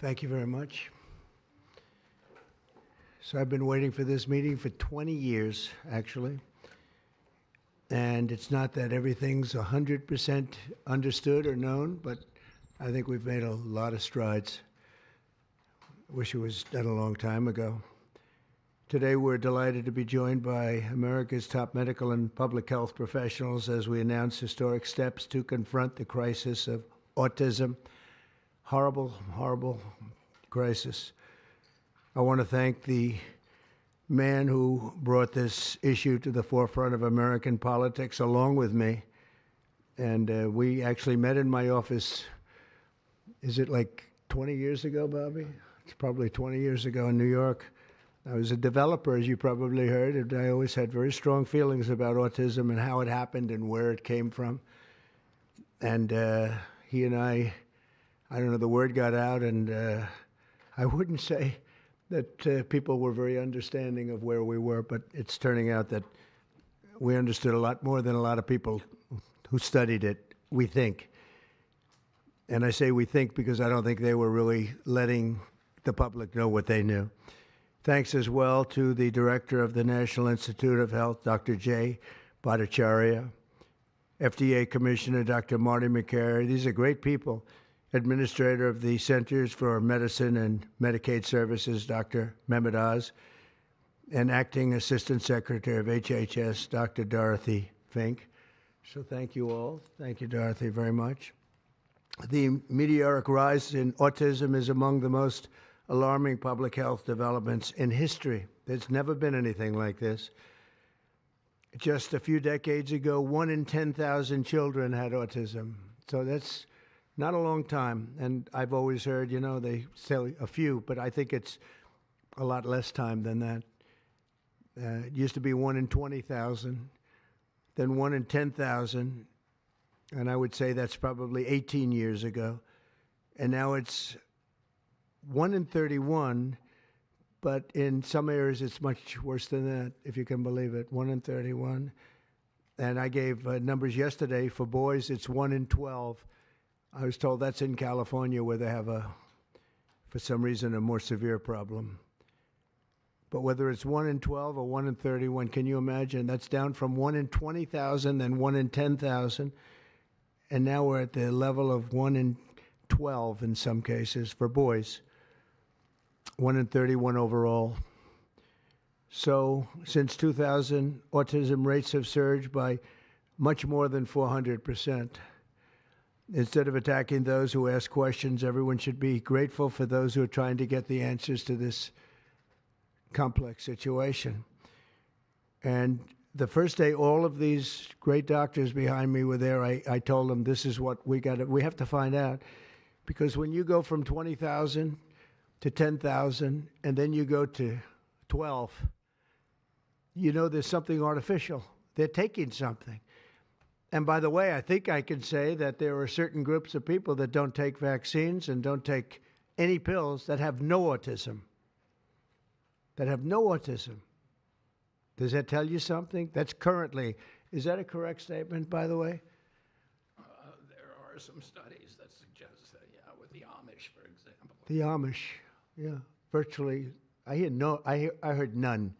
Thank you very much. So I've been waiting for this meeting for 20 years, actually. And it's not that everything's 100% understood or known, but I think we've made a lot of strides. Wish it was done a long time ago. Today, we're delighted to be joined by America's top medical and public health professionals as we announce historic steps to confront the crisis of autism. Horrible, horrible crisis. I want to thank the man who brought this issue to the forefront of American politics along with me. And we actually met in my office, is it like 20 years ago, Bobby? It's probably 20 years ago in New York. I was a developer, as you probably heard, and I always had very strong feelings about autism and how it happened and where it came from. And he and I don't know, the word got out, and I wouldn't say that people were very understanding of where we were, but it's turning out that we understood a lot more than a lot of people who studied it, we think. And I say we think because I don't think they were really letting the public know what they knew. Thanks as well to the director of the National Institute of Health, Dr. Jay Bhattacharya, FDA Commissioner, Dr. Marty McCary. These are great people. Administrator of the Centers for Medicine and Medicaid Services, Dr. Mehmet Oz, and Acting Assistant Secretary of HHS, Dr. Dorothy Fink. So thank you all. Thank you, Dorothy, very much. The meteoric rise in autism is among the most alarming public health developments in history. There's never been anything like this. Just a few decades ago, 1 in 10,000 children had autism. So that's not a long time, and I've always heard, they say a few, but I think it's a lot less time than that. It used to be 1 in 20,000, then 1 in 10,000, and I would say that's probably 18 years ago. And now it's 1 in 31, but in some areas it's much worse than that, if you can believe it, 1 in 31. And I gave numbers yesterday. For boys, it's 1 in 12. I was told that's in California where they have for some reason, a more severe problem. But whether it's 1 in 12 or 1 in 31, can you imagine? That's down from 1 in 20,000, then 1 in 10,000. And now we're at the level of 1 in 12 in some cases for boys, 1 in 31 overall. So since 2000, autism rates have surged by much more than 400%. Instead of attacking those who ask questions, everyone should be grateful for those who are trying to get the answers to this complex situation. And the first day all of these great doctors behind me were there, I told them this is what we have to find out. Because when you go from 20,000 to 10,000 and then you go to 12, there's something artificial. They're taking something. And by the way, I think I can say that there are certain groups of people that don't take vaccines and don't take any pills that have no autism. That have no autism. Does that tell you something? That's currently, is that a correct statement, by the way? There are some studies that suggest that, with the Amish, for example. The Amish, yeah, virtually. I heard none.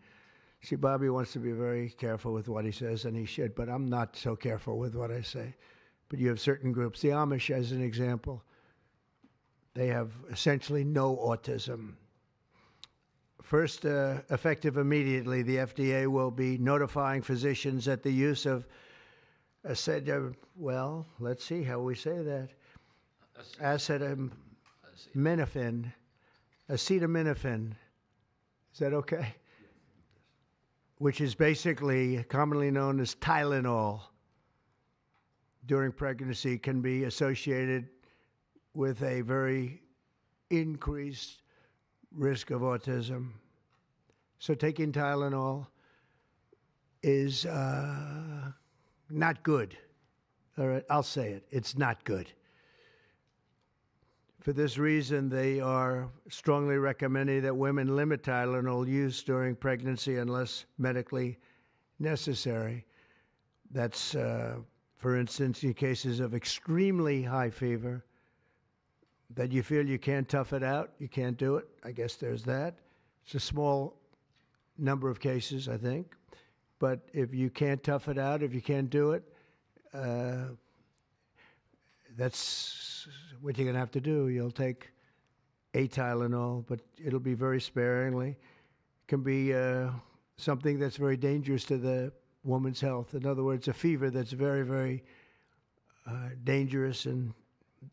See, Bobby wants to be very careful with what he says, and he should, but I'm not so careful with what I say. But you have certain groups. The Amish, as an example, they have essentially no autism. First, effective immediately, the FDA will be notifying physicians that the use of well, let's see how we say that. Acetaminophen. Acetaminophen. Is that okay? Which is basically commonly known as Tylenol, during pregnancy can be associated with a very increased risk of autism. So taking Tylenol is not good. All right, I'll say it. It's not good. For this reason, they are strongly recommending that women limit Tylenol use during pregnancy unless medically necessary. That's, for instance, in cases of extremely high fever, that you feel you can't tough it out, you can't do it. I guess there's that. It's a small number of cases, I think. But if you can't tough it out, if you can't do it, that's what you're going to have to do. You'll take a Tylenol, but it'll be very sparingly. It can be something that's very dangerous to the woman's health. In other words, a fever that's very, very dangerous, and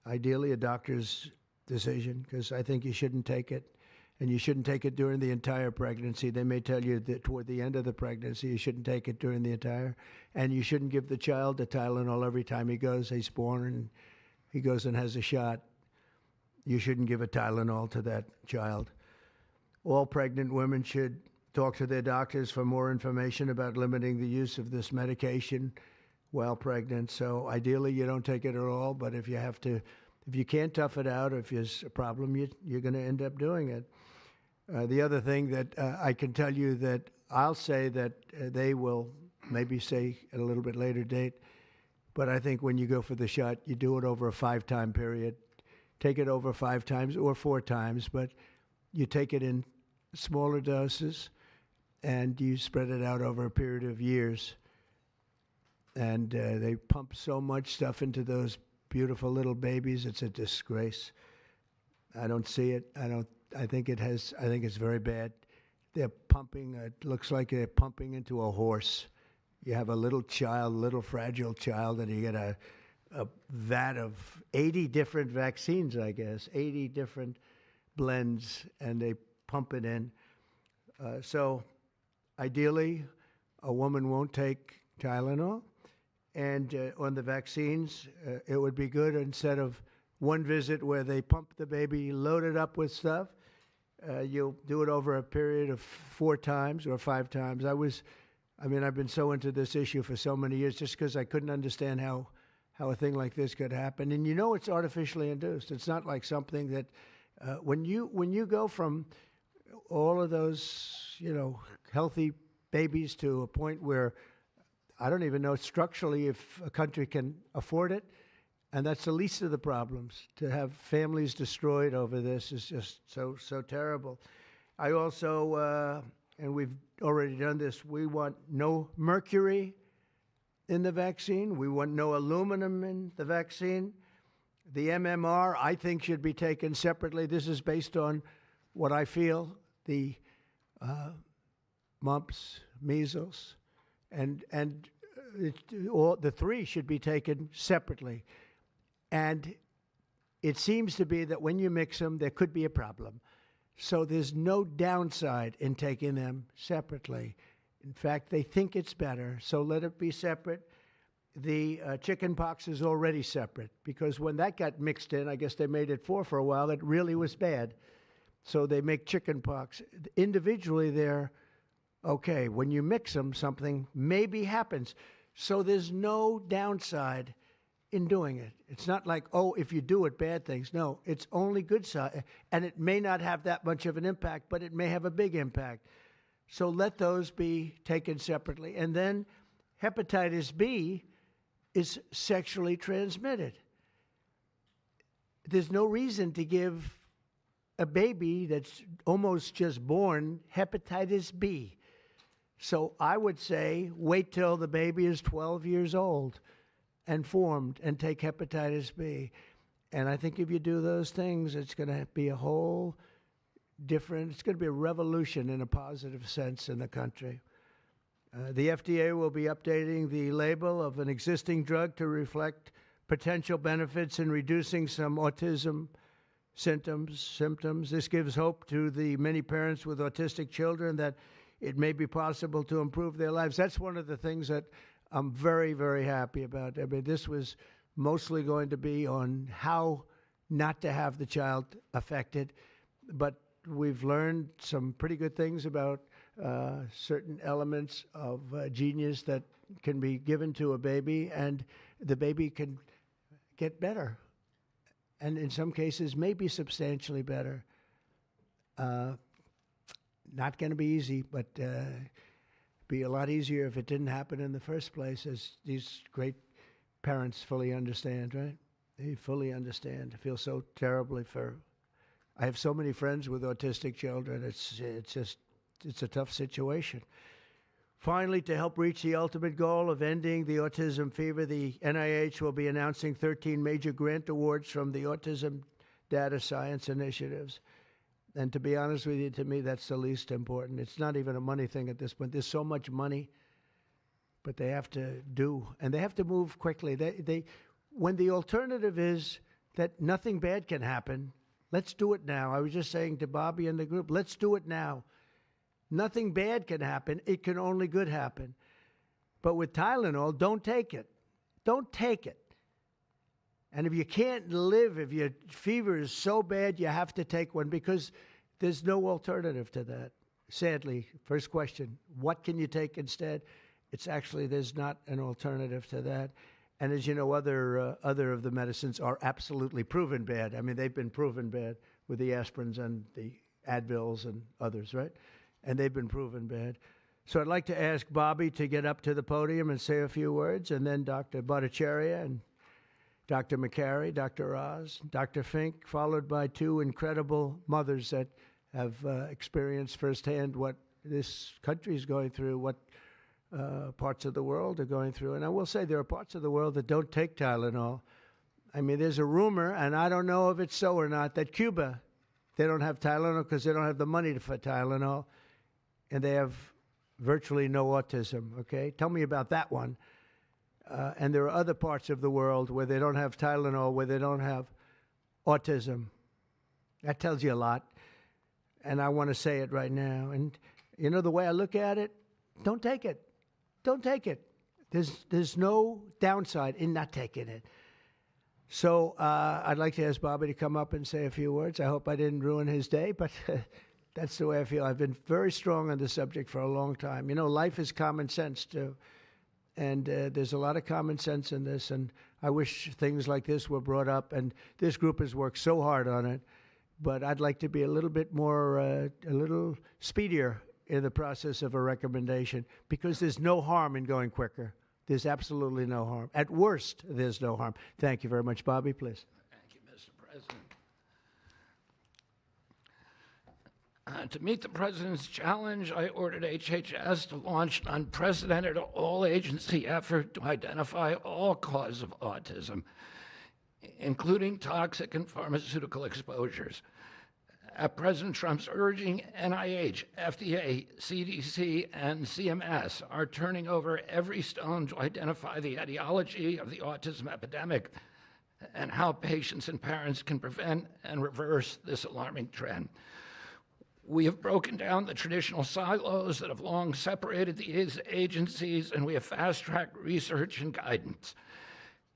ideally a doctor's decision, because I think you shouldn't take it. And you shouldn't take it during the entire pregnancy. They may tell you that toward the end of the pregnancy, you shouldn't take it during the entire. And you shouldn't give the child a Tylenol every time he's born and he goes and has a shot. You shouldn't give a Tylenol to that child. All pregnant women should talk to their doctors for more information about limiting the use of this medication while pregnant. So ideally, you don't take it at all. But if you can't tough it out, or if there's a problem, you're going to end up doing it. The other thing that I can tell you that I'll say that they will maybe say at a little bit later date, but I think when you go for the shot, you do it over a 5-time period. Take it over 5 times or 4 times, but you take it in smaller doses and you spread it out over a period of years. And they pump so much stuff into those beautiful little babies. It's a disgrace. I don't see it. I think it's very bad. They're pumping, it looks like they're pumping into a horse. You have a little child, little fragile child, and you get a vat of 80 different vaccines, I guess, 80 different blends, and they pump it in. So ideally, a woman won't take Tylenol. And on the vaccines, it would be good instead of one visit where they pump the baby, load it up with stuff, you'll do it over a period of 4 times or 5 times. I've been so into this issue for so many years just because I couldn't understand how a thing like this could happen. And it's artificially induced. It's not like something that when you go from all of those, healthy babies to a point where I don't even know structurally if a country can afford it. And that's the least of the problems. To have families destroyed over this is just so terrible. I also, and we've already done this, we want no mercury in the vaccine. We want no aluminum in the vaccine. The MMR, I think, should be taken separately. This is based on what I feel, the mumps, measles, and all the 3 should be taken separately. And it seems to be that when you mix them, there could be a problem. So there's no downside in taking them separately. In fact, they think it's better, so let it be separate. The chicken pox is already separate, because when that got mixed in, I guess they made it 4 for a while, it really was bad. So they make chicken pox. Individually, they're okay. When you mix them, something maybe happens. So there's no downside in doing it. It's not like, if you do it, bad things. No, it's only good side. And it may not have that much of an impact, but it may have a big impact. So let those be taken separately. And then hepatitis B is sexually transmitted. There's no reason to give a baby that's almost just born hepatitis B. So I would say wait till the baby is 12 years old and formed and take hepatitis B. And I think if you do those things, it's going to be a whole different, it's going to be a revolution in a positive sense in the country. The FDA will be updating the label of an existing drug to reflect potential benefits in reducing some autism symptoms. This gives hope to the many parents with autistic children that it may be possible to improve their lives. That's one of the things that I'm very, very happy about. I mean, this was mostly going to be on how not to have the child affected, but we've learned some pretty good things about certain elements of genius that can be given to a baby, and the baby can get better, and in some cases maybe substantially better. Not going to be easy, but be a lot easier if it didn't happen in the first place, as these great parents fully understand, right? They fully understand. I feel so terribly for. I have so many friends with autistic children. It's a tough situation. Finally, to help reach the ultimate goal of ending the autism fever, the NIH will be announcing 13 major grant awards from the Autism Data Science Initiatives. And to be honest with you, to me, that's the least important. It's not even a money thing at this point. There's so much money, but they have to do, and they have to move quickly. When the alternative is that nothing bad can happen, let's do it now. I was just saying to Bobby and the group, let's do it now. Nothing bad can happen. It can only good happen. But with Tylenol, don't take it. Don't take it. And if you can't live, if your fever is so bad, you have to take one because there's no alternative to that. Sadly, first question, what can you take instead? It's actually, there's not an alternative to that. And as you know, other of the medicines are absolutely proven bad. I mean, they've been proven bad with the aspirins and the Advils and others, right? And they've been proven bad. So I'd like to ask Bobby to get up to the podium and say a few words, and then Dr. Bhattacharya and Dr. McCary, Dr. Oz, Dr. Fink, followed by two incredible mothers that have experienced firsthand what this country is going through, what parts of the world are going through. And I will say there are parts of the world that don't take Tylenol. I mean, there's a rumor, and I don't know if it's so or not, that Cuba, they don't have Tylenol because they don't have the money for Tylenol, and they have virtually no autism, okay? Tell me about that one. And there are other parts of the world where they don't have Tylenol, where they don't have autism. That tells you a lot. And I want to say it right now. And, you know, the way I look at it, don't take it. Don't take it. There's no downside in not taking it. So I'd like to ask Bobby to come up and say a few words. I hope I didn't ruin his day, but that's the way I feel. I've been very strong on the subject for a long time. You know, life is common sense, too. And there's a lot of common sense in this, and I wish things like this were brought up, and this group has worked so hard on it, but I'd like to be a little bit more, a little speedier in the process of a recommendation, because there's no harm in going quicker. There's absolutely no harm. At worst, there's no harm. Thank you very much. Bobby, please. Thank you, Mr. President. To meet the President's challenge, I ordered HHS to launch an unprecedented all-agency effort to identify all causes of autism, including toxic and pharmaceutical exposures. At President Trump's urging, NIH, FDA, CDC, and CMS are turning over every stone to identify the etiology of the autism epidemic and how patients and parents can prevent and reverse this alarming trend. We have broken down the traditional silos that have long separated these agencies, and we have fast-tracked research and guidance.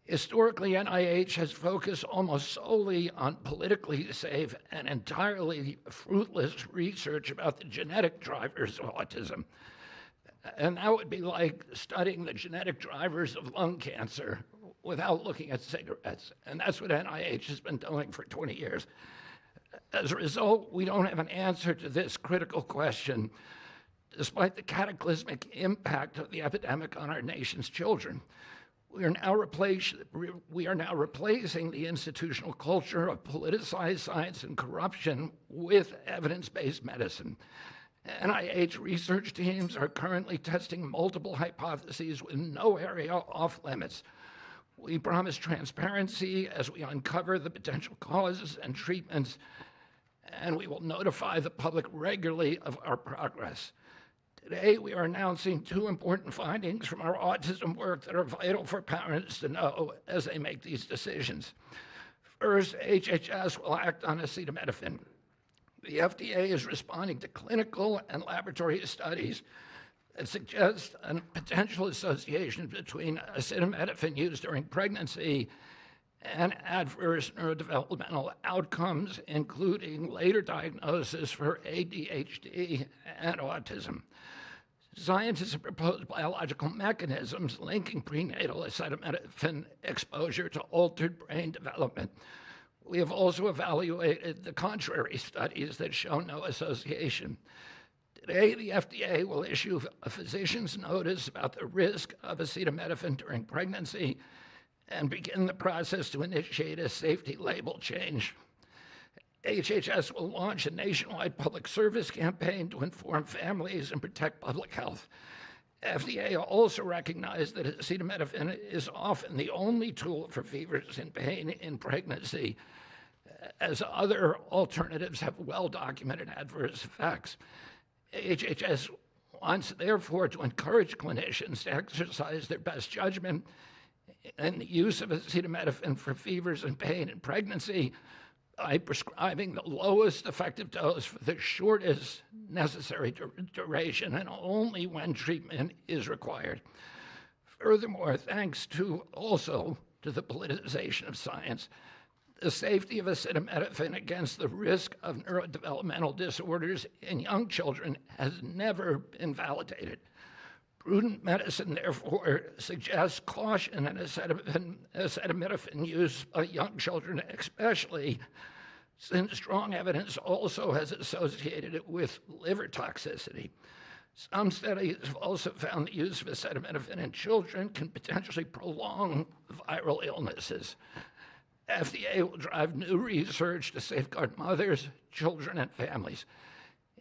Historically, NIH has focused almost solely on politically safe and entirely fruitless research about the genetic drivers of autism. And that would be like studying the genetic drivers of lung cancer without looking at cigarettes. And that's what NIH has been doing for 20 years. As a result, we don't have an answer to this critical question, despite the cataclysmic impact of the epidemic on our nation's children. We are now replacing the institutional culture of politicized science and corruption with evidence-based medicine. NIH research teams are currently testing multiple hypotheses with no area off limits. We promise transparency as we uncover the potential causes and treatments, and we will notify the public regularly of our progress. Today, we are announcing two important findings from our autism work that are vital for parents to know as they make these decisions. First, HHS will act on acetaminophen. The FDA is responding to clinical and laboratory studies that suggest a potential association between acetaminophen use during pregnancy and adverse neurodevelopmental outcomes, including later diagnosis for ADHD and autism. Scientists have proposed biological mechanisms linking prenatal acetaminophen exposure to altered brain development. We have also evaluated the contrary studies that show no association. Today, the FDA will issue a physician's notice about the risk of acetaminophen during pregnancy and begin the process to initiate a safety label change. HHS will launch a nationwide public service campaign to inform families and protect public health. FDA also recognized that acetaminophen is often the only tool for fevers and pain in pregnancy, as other alternatives have well-documented adverse effects. HHS wants, therefore, to encourage clinicians to exercise their best judgment in the use of acetaminophen for fevers and pain in pregnancy by prescribing the lowest effective dose for the shortest necessary duration and only when treatment is required. Furthermore, thanks to the politicization of science, the safety of acetaminophen against the risk of neurodevelopmental disorders in young children has never been validated. Prudent medicine, therefore, suggests caution in acetaminophen use by young children, especially since strong evidence also has associated it with liver toxicity. Some studies have also found the use of acetaminophen in children can potentially prolong viral illnesses. FDA will drive new research to safeguard mothers, children, and families.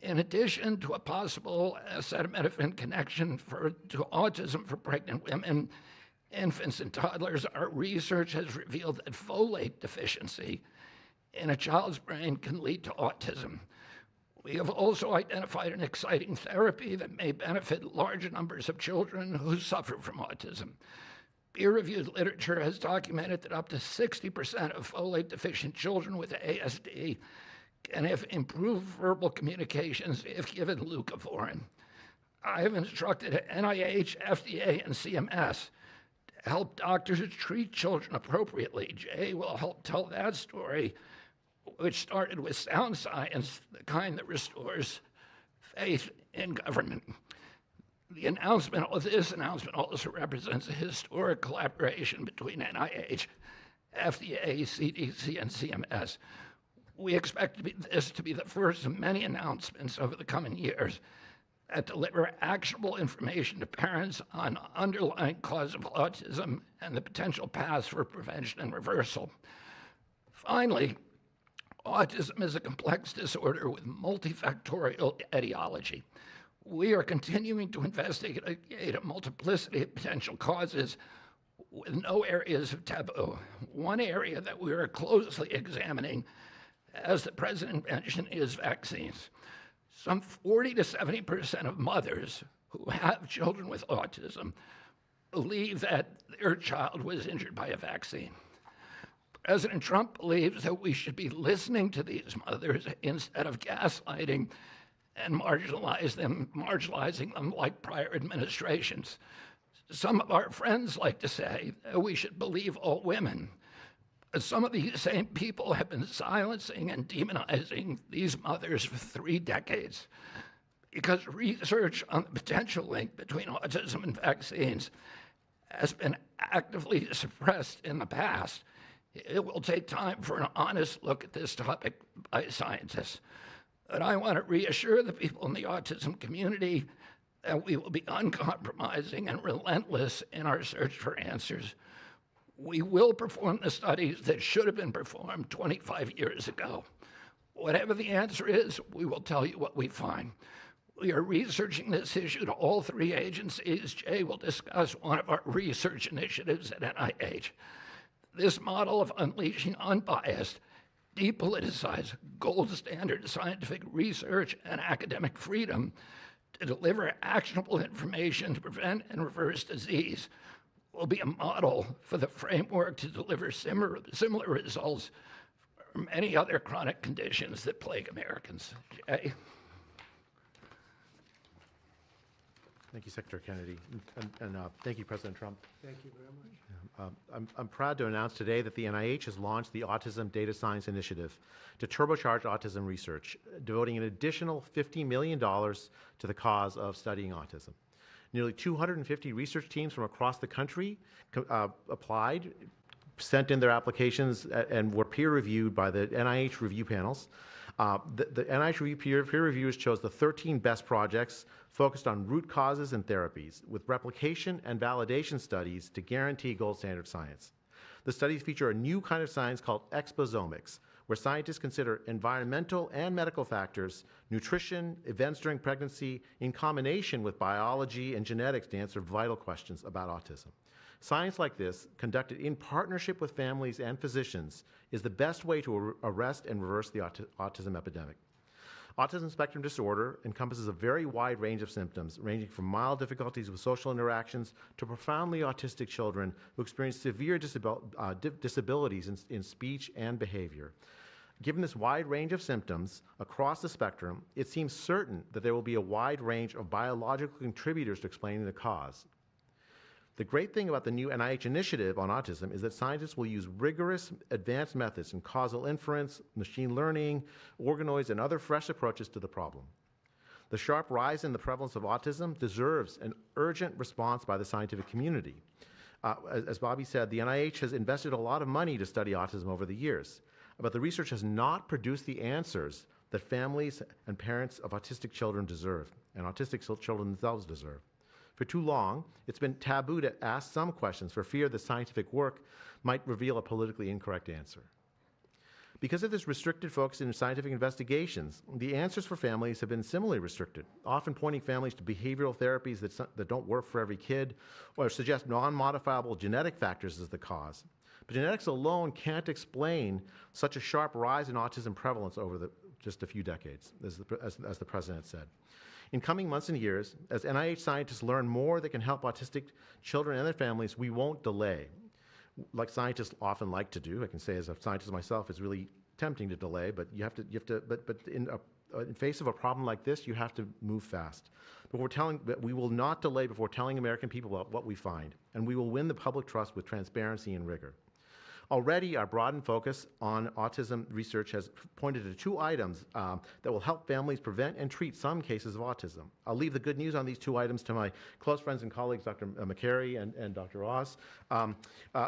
In addition to a possible acetaminophen connection to autism for pregnant women, infants, and toddlers, our research has revealed that folate deficiency in a child's brain can lead to autism. We have also identified an exciting therapy that may benefit large numbers of children who suffer from autism. Peer-reviewed literature has documented that up to 60% of folate-deficient children with ASD can have improved verbal communications if given leucovorin. I have instructed NIH, FDA, and CMS to help doctors treat children appropriately. Jay will help tell that story, which started with sound science, the kind that restores faith in government. This announcement also represents a historic collaboration between NIH, FDA, CDC, and CMS. We expect this to be the first of many announcements over the coming years that deliver actionable information to parents on underlying cause of autism and the potential paths for prevention and reversal. Finally, autism is a complex disorder with multifactorial etiology. We are continuing to investigate a multiplicity of potential causes with no areas of taboo. One area that we are closely examining, as the President mentioned, is vaccines. Some 40 to 70% of mothers who have children with autism believe that their child was injured by a vaccine. President Trump believes that we should be listening to these mothers instead of gaslighting and marginalizing them like prior administrations. Some of our friends like to say that we should believe all women. But some of these same people have been silencing and demonizing these mothers for 3 decades because research on the potential link between autism and vaccines has been actively suppressed in the past. It will take time for an honest look at this topic by scientists. But I want to reassure the people in the autism community that we will be uncompromising and relentless in our search for answers. We will perform the studies that should have been performed 25 years ago. Whatever the answer is, we will tell you what we find. We are researching this issue to all 3 agencies. Jay will discuss one of our research initiatives at NIH. This model of unleashing unbiased, depoliticized, gold standard scientific research and academic freedom to deliver actionable information to prevent and reverse disease will be a model for the framework to deliver similar results for many other chronic conditions that plague Americans. Jay? Thank you, Secretary Kennedy, and thank you, President Trump. Thank you very much. I'm proud to announce today that the NIH has launched the Autism Data Science Initiative to turbocharge autism research, devoting an additional $50 million to the cause of studying autism. Nearly 250 research teams from across the country applied, sent in their applications, and were peer-reviewed by the NIH review panels. The NIH peer reviewers chose the 13 best projects focused on root causes and therapies, with replication and validation studies to guarantee gold standard science. The studies feature a new kind of science called exposomics, where scientists consider environmental and medical factors, nutrition, events during pregnancy, in combination with biology and genetics to answer vital questions about autism. Science like this, conducted in partnership with families and physicians, is the best way to arrest and reverse the autism epidemic. Autism spectrum disorder encompasses a very wide range of symptoms, ranging from mild difficulties with social interactions to profoundly autistic children who experience severe disabilities in speech and behavior. Given this wide range of symptoms across the spectrum, it seems certain that there will be a wide range of biological contributors to explaining the cause. The great thing about the new NIH initiative on autism is that scientists will use rigorous advanced methods in causal inference, machine learning, organoids, and other fresh approaches to the problem. The sharp rise in the prevalence of autism deserves an urgent response by the scientific community. As Bobby said, the NIH has invested a lot of money to study autism over the years, but the research has not produced the answers that families and parents of autistic children deserve, and autistic children themselves deserve. For too long, it's been taboo to ask some questions for fear the scientific work might reveal a politically incorrect answer. Because of this restricted focus in scientific investigations, the answers for families have been similarly restricted, often pointing families to behavioral therapies that don't work for every kid or suggest non-modifiable genetic factors as the cause. But genetics alone can't explain such a sharp rise in autism prevalence over just a few decades, as the president said. In coming months and years, as NIH scientists learn more that can help autistic children and their families, we won't delay. Like scientists often like to do, I can say as a scientist myself, it's really tempting to delay, but but in face of a problem like this, you have to move fast. But we will not delay before telling American people about what we find, and we will win the public trust with transparency and rigor. Already, our broadened focus on autism research has pointed to 2 items that will help families prevent and treat some cases of autism. I'll leave the good news on these 2 items to my close friends and colleagues, Dr. McCary and Dr. Oz.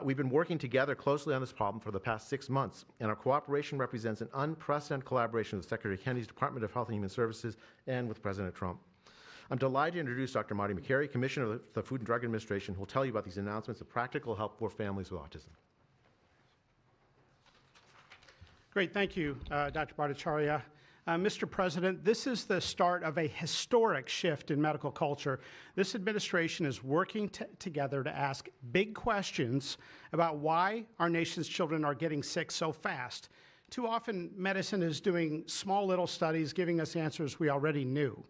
We've been working together closely on this problem for the past 6 months, and our cooperation represents an unprecedented collaboration with Secretary Kennedy's Department of Health and Human Services and with President Trump. I'm delighted to introduce Dr. Marty McCary, Commissioner of the Food and Drug Administration, who will tell you about these announcements of practical help for families with autism. Great, thank you, Dr. Bhattacharya. Mr. President, this is the start of a historic shift in medical culture. This administration is working together to ask big questions about why our nation's children are getting sick so fast. Too often, medicine is doing small little studies, giving us answers we already knew.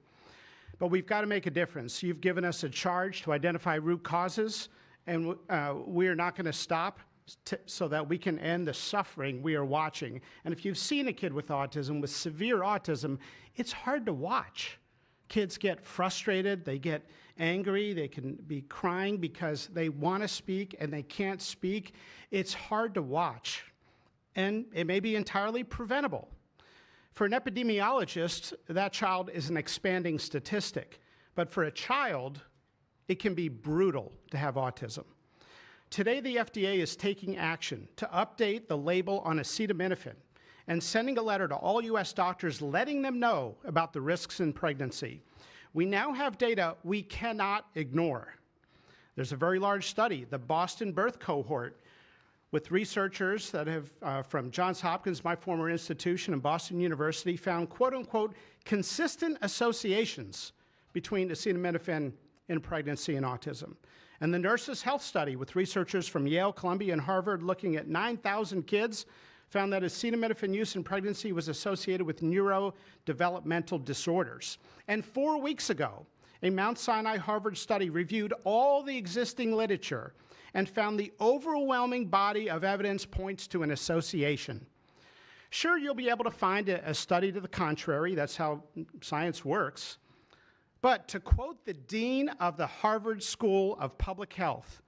But we've got to make a difference. You've given us a charge to identify root causes, and we are not going to stop so that we can end the suffering we are watching. And if you've seen a kid with autism, with severe autism, it's hard to watch. Kids get frustrated, they get angry, they can be crying because they want to speak and they can't speak. It's hard to watch, and it may be entirely preventable. For an epidemiologist, that child is an expanding statistic, but for a child, it can be brutal to have autism. Today, the FDA is taking action to update the label on acetaminophen and sending a letter to all U.S. doctors letting them know about the risks in pregnancy. We now have data we cannot ignore. There's a very large study, the Boston Birth Cohort, with researchers that have, from Johns Hopkins, my former institution, and Boston University, found quote-unquote consistent associations between acetaminophen in pregnancy and autism. And the Nurses' Health Study with researchers from Yale, Columbia, and Harvard looking at 9,000 kids found that acetaminophen use in pregnancy was associated with neurodevelopmental disorders. And 4 weeks ago, a Mount Sinai Harvard study reviewed all the existing literature and found the overwhelming body of evidence points to an association. Sure, you'll be able to find a study to the contrary. That's how science works. But to quote the dean of the Harvard School of Public Health,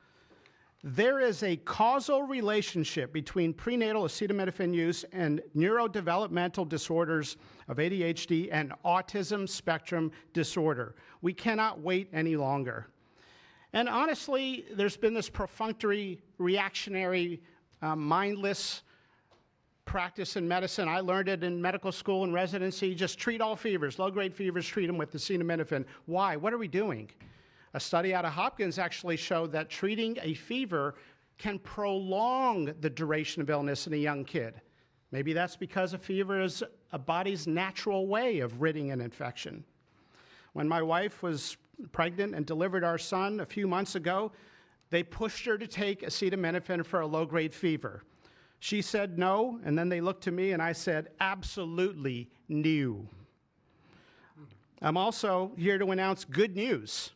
there is a causal relationship between prenatal acetaminophen use and neurodevelopmental disorders of ADHD and autism spectrum disorder. We cannot wait any longer. And honestly, there's been this perfunctory, reactionary, mindless practice in medicine. I learned it in medical school and residency. Just treat all fevers, low-grade fevers, treat them with acetaminophen. Why? What are we doing? A study out of Hopkins actually showed that treating a fever can prolong the duration of illness in a young kid. Maybe that's because a fever is a body's natural way of ridding an infection. When my wife was pregnant and delivered our son a few months ago, they pushed her to take acetaminophen for a low-grade fever. She said no, and then they looked to me and I said, absolutely no. I'm also here to announce good news.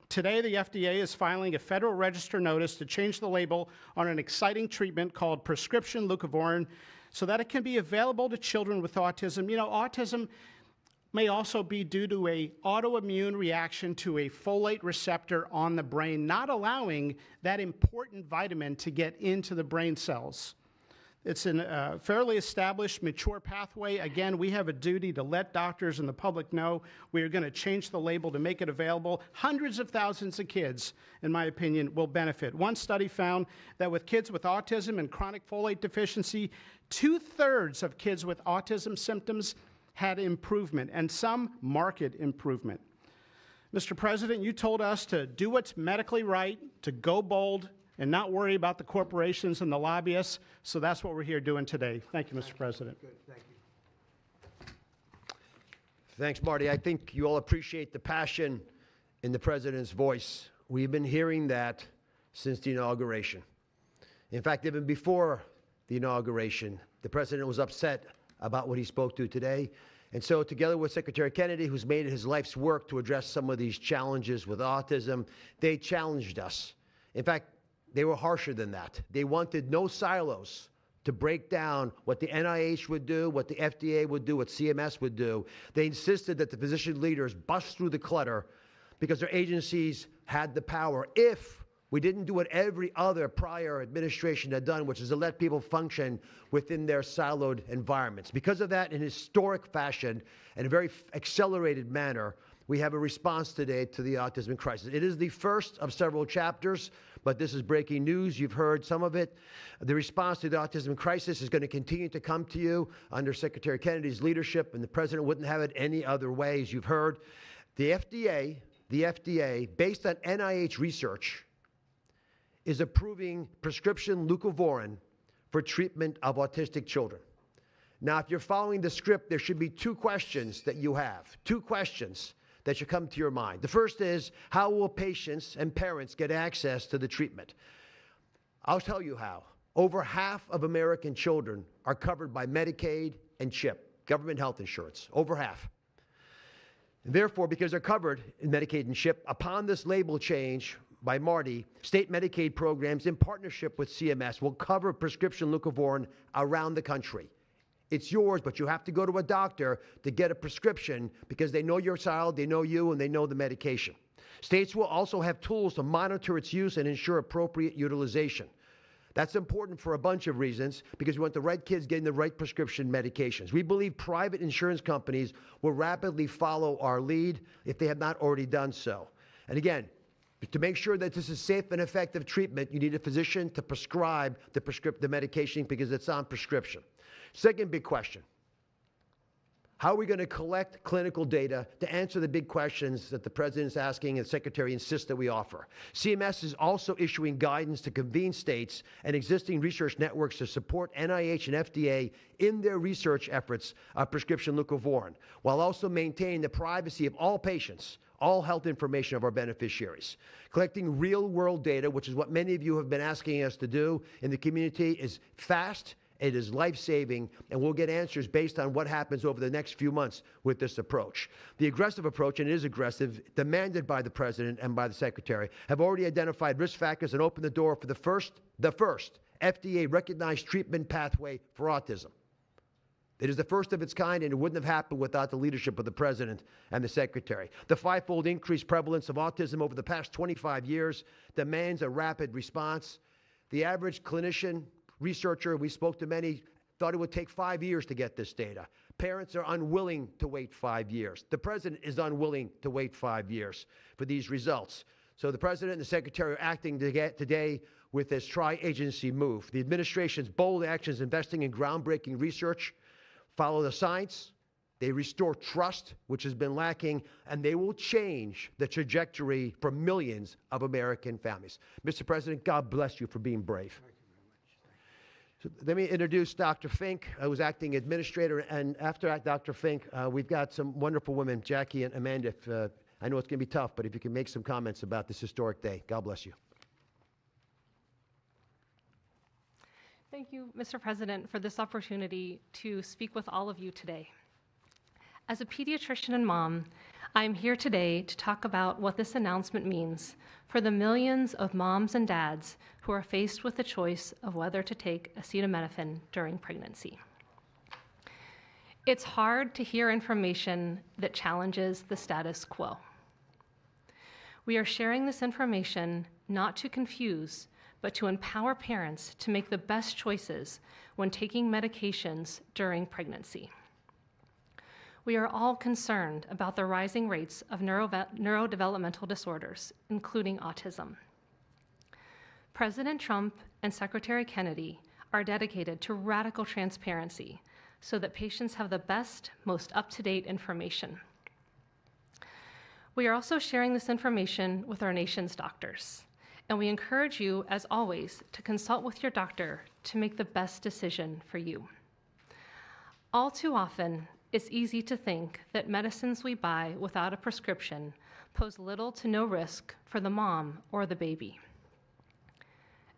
Today, the FDA is filing a Federal Register notice to change the label on an exciting treatment called prescription leucovorin so that it can be available to children with autism. You know, autism may also be due to an autoimmune reaction to a folate receptor on the brain, not allowing that important vitamin to get into the brain cells. It's a fairly established, mature pathway. Again, we have a duty to let doctors and the public know we are going to change the label to make it available. Hundreds of thousands of kids, in my opinion, will benefit. One study found that with kids with autism and chronic folate deficiency, 2/3 of kids with autism symptoms had improvement, and some marked improvement. Mr. President, you told us to do what's medically right, to go bold, and not worry about the corporations and the lobbyists. So that's what we're here doing today. Thank you, Mr. President. Good, thank you. Thanks, Marty. I think you all appreciate the passion in the President's voice. We've been hearing that since the inauguration. In fact, even before the inauguration, the President was upset about what he spoke to today. And so together with Secretary Kennedy, who's made it his life's work to address some of these challenges with autism, they challenged us. In fact, they were harsher than that. They wanted no silos to break down what the NIH would do, what the FDA would do, what CMS would do. They insisted that the physician leaders bust through the clutter because their agencies had the power if we didn't do what every other prior administration had done, which is to let people function within their siloed environments. Because of that, in historic fashion and a very accelerated manner, we have a response today to the autism crisis. It is the first of several chapters, but this is breaking news. You've heard some of it. The response to the autism crisis is going to continue to come to you under Secretary Kennedy's leadership, and the President wouldn't have it any other way, as you've heard. The FDA, based on NIH research, is approving prescription leucovorin for treatment of autistic children. Now, if you're following the script, there should be two questions that you have, two questions that should come to your mind. The first is, how will patients and parents get access to the treatment? I'll tell you how. Over half of American children are covered by Medicaid and CHIP, government health insurance, over half. And therefore, because they're covered in Medicaid and CHIP, upon this label change by Marty, state Medicaid programs in partnership with CMS will cover prescription leucovorin around the country. It's yours, but you have to go to a doctor to get a prescription because they know your child, they know you, and they know the medication. States will also have tools to monitor its use and ensure appropriate utilization. That's important for a bunch of reasons because we want the right kids getting the right prescription medications. We believe private insurance companies will rapidly follow our lead if they have not already done so. And again, to make sure that this is safe and effective treatment, you need a physician to prescribe the medication because it's on prescription. Second big question, how are we going to collect clinical data to answer the big questions that the President's asking and the Secretary insists that we offer? CMS is also issuing guidance to convene states and existing research networks to support NIH and FDA in their research efforts of prescription leucovorin, while also maintaining the privacy of all patients, all health information of our beneficiaries. Collecting real-world data, which is what many of you have been asking us to do in the community, is fast, it is life-saving, and we'll get answers based on what happens over the next few months with this approach. The aggressive approach, and it is aggressive, demanded by the President and by the Secretary, have already identified risk factors and opened the door for the first FDA-recognized treatment pathway for autism. It is the first of its kind, and it wouldn't have happened without the leadership of the President and the Secretary. The fivefold increased prevalence of autism over the past 25 years demands a rapid response. The average clinician, researcher, we spoke to many, thought it would take 5 years to get this data. Parents are unwilling to wait 5 years. The President is unwilling to wait 5 years for these results. So the President and the Secretary are acting today with this tri-agency move. The administration's bold actions investing in groundbreaking research follow the science, They restore trust, which has been lacking, and they will change the trajectory for millions of American families. Mr. President, God bless you for being brave. So let me introduce Dr. Fink, who's acting administrator, and after Dr. Fink, we've got some wonderful women, Jackie and Amanda. If, I know it's going to be tough, but if you can make some comments about this historic day. God bless you. Thank you, Mr. President, for this opportunity to speak with all of you today. As a pediatrician and mom, I'm here today to talk about what this announcement means for the millions of moms and dads who are faced with the choice of whether to take acetaminophen during pregnancy. It's hard to hear information that challenges the status quo. We are sharing this information not to confuse, but to empower parents to make the best choices when taking medications during pregnancy. We are all concerned about the rising rates of neurodevelopmental disorders, including autism. President Trump and Secretary Kennedy are dedicated to radical transparency so that patients have the best, most up-to-date information. We are also sharing this information with our nation's doctors, and we encourage you, as always, to consult with your doctor to make the best decision for you. All too often, it's easy to think that medicines we buy without a prescription pose little to no risk for the mom or the baby.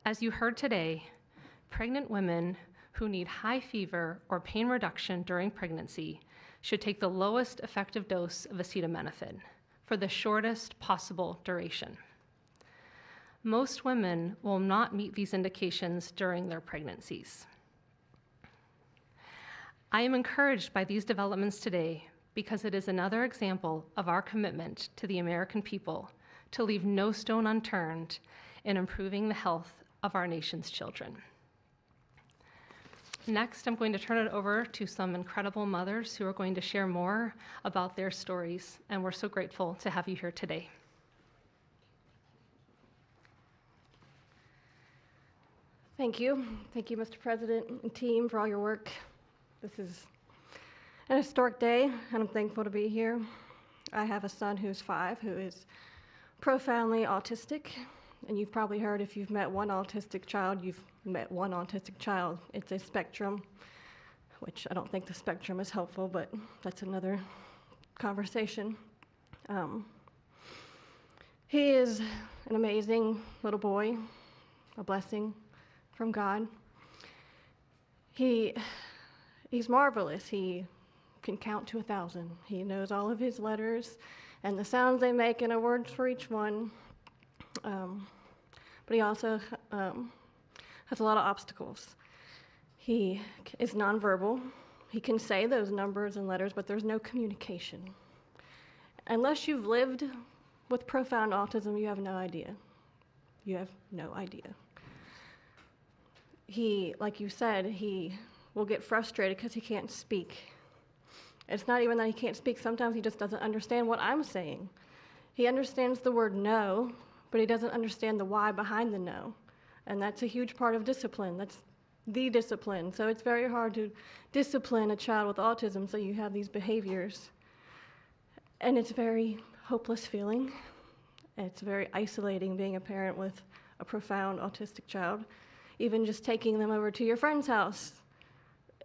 As you heard today, pregnant women who need high fever or pain reduction during pregnancy should take the lowest effective dose of acetaminophen for the shortest possible duration. Most women will not meet these indications during their pregnancies. I am encouraged by these developments today because it is another example of our commitment to the American people to leave no stone unturned in improving the health of our nation's children. Next, I'm going to turn it over to some incredible mothers who are going to share more about their stories, and we're so grateful to have you here today. Thank you. Thank you, Mr. President and team, for all your work. This is an historic day, and I'm thankful to be here. I have a son who's 5 who is profoundly autistic, and you've probably heard if you've met one autistic child, you've met one autistic child. It's a spectrum, which I don't think the spectrum is helpful, but that's another conversation. He is an amazing little boy, a blessing from God. He's marvelous. He can count to 1,000. He knows all of his letters and the sounds they make and a word for each one. But he also has a lot of obstacles. He is nonverbal. He can say those numbers and letters, but there's no communication. Unless you've lived with profound autism, you have no idea. You have no idea. He, like you said, he will get frustrated because he can't speak. It's not even that he can't speak. Sometimes he just doesn't understand what I'm saying. He understands the word no, but he doesn't understand the why behind the no. And that's a huge part of discipline. That's the discipline. So it's very hard to discipline a child with autism, so you have these behaviors. And it's a very hopeless feeling. It's very isolating being a parent with a profound autistic child. Even just taking them over to your friend's house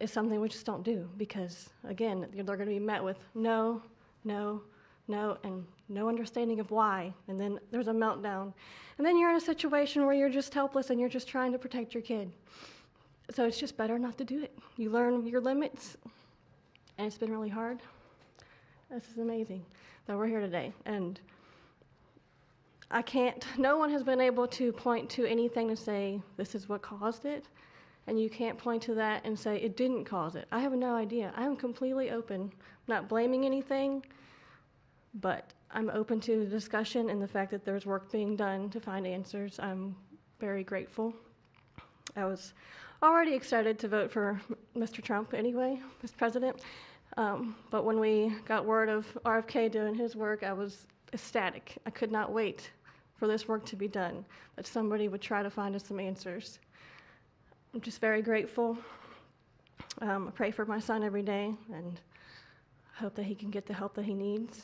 is something we just don't do because, again, they're going to be met with no, no, no, and no understanding of why. And then there's a meltdown. And then you're in a situation where you're just helpless and you're just trying to protect your kid. So it's just better not to do it. You learn your limits, and it's been really hard. This is amazing that we're here today. And no one has been able to point to anything to say this is what caused it. And you can't point to that and say it didn't cause it. I have no idea. I am completely open. I'm not blaming anything, but I'm open to the discussion and the fact that there's work being done to find answers. I'm very grateful. I was already excited to vote for Mr. Trump anyway, Mr. President. But when we got word of RFK doing his work, I was ecstatic. I could not wait for this work to be done, that somebody would try to find us some answers. I'm just very grateful. I pray for my son every day, and hope that he can get the help that he needs.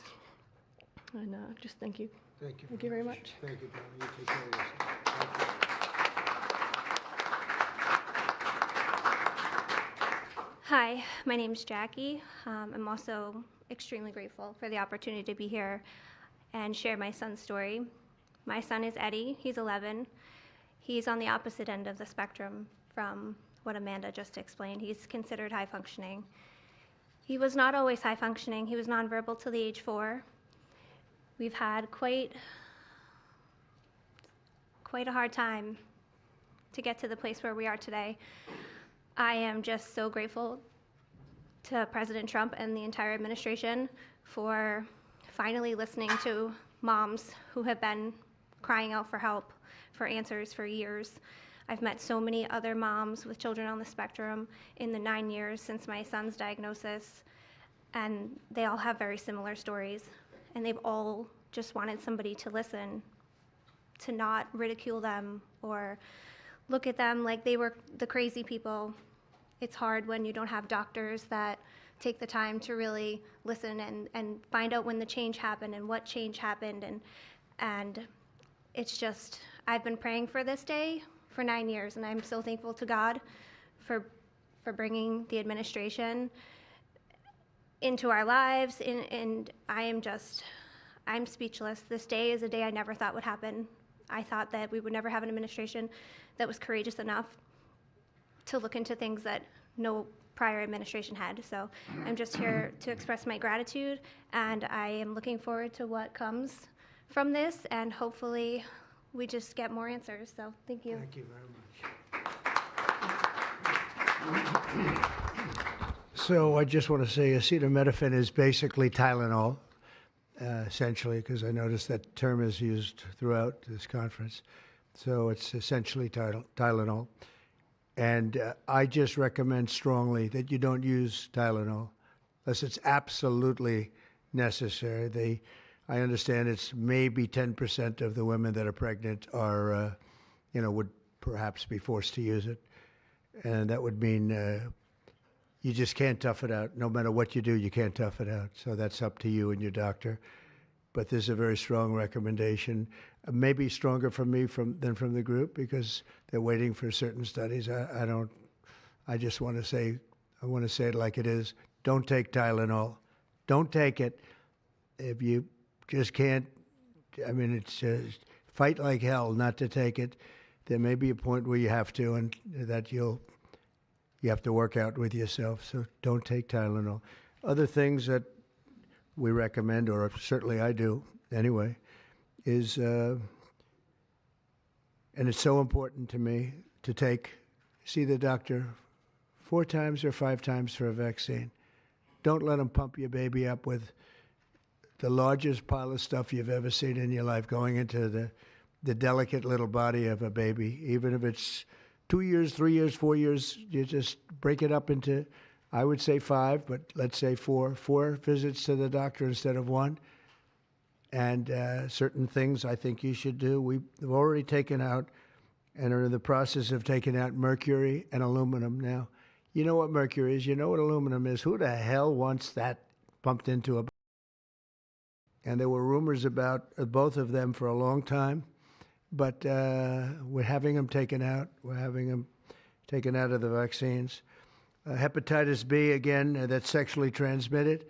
And just thank you. Thank you. Thank you very much. Thank you, Donna. You take care of yourself. Thank you. Hi, my name's Jackie. I'm also extremely grateful for the opportunity to be here and share my son's story. My son is Eddie. He's 11. He's on the opposite end of the spectrum from what Amanda just explained. He's considered high functioning. He was not always high functioning. He was nonverbal till the age 4. We've had quite a hard time to get to the place where we are today. I am just so grateful to President Trump and the entire administration for finally listening to moms who have been crying out for help, for answers for years. I've met so many other moms with children on the spectrum in the 9 years since my son's diagnosis, and they all have very similar stories, and they've all just wanted somebody to listen, to not ridicule them or look at them like they were the crazy people. It's hard when you don't have doctors that take the time to really listen and find out when the change happened and what change happened. And it's just, I've been praying for this day for 9 years, and I'm so thankful to God for bringing the administration into our lives. And I'm speechless. This day is a day I never thought would happen. I thought that we would never have an administration that was courageous enough to look into things that no prior administration had. So I'm just here to express my gratitude, and I am looking forward to what comes from this, and hopefully we just get more answers. So thank you. Thank you very much. So I just want to say acetaminophen is basically Tylenol, essentially, because I noticed that term is used throughout this conference. So it's essentially Tylenol. And I just recommend strongly that you don't use Tylenol unless it's absolutely necessary. I understand it's maybe 10% of the women that are pregnant are, would perhaps be forced to use it. And that would mean you just can't tough it out. No matter what you do, you can't tough it out. So that's up to you and your doctor. But there's a very strong recommendation, maybe stronger from me than from the group, because they're waiting for certain studies. I just want to say, I want to say it like it is. Don't take Tylenol. Don't take it. If you just can't, it's fight like hell not to take it. There may be a point where you have to, and that you have to work out with yourself. So don't take Tylenol. Other things that we recommend, or certainly I do anyway, is, and it's so important to me to see the doctor 4 times or 5 times for a vaccine. Don't let them pump your baby up with the largest pile of stuff you've ever seen in your life going into the delicate little body of a baby. Even if it's 2 years, 3 years, 4 years, you just break it up into, I would say 5, but let's say 4 visits to the doctor instead of 1. And certain things I think you should do. We've already taken out and are in the process of taking out mercury and aluminum now. You know what mercury is. You know what aluminum is. Who the hell wants that pumped into a... And there were rumors about both of them for a long time. But we're having them taken out. We're having them taken out of the vaccines. Hepatitis B, again, that's sexually transmitted.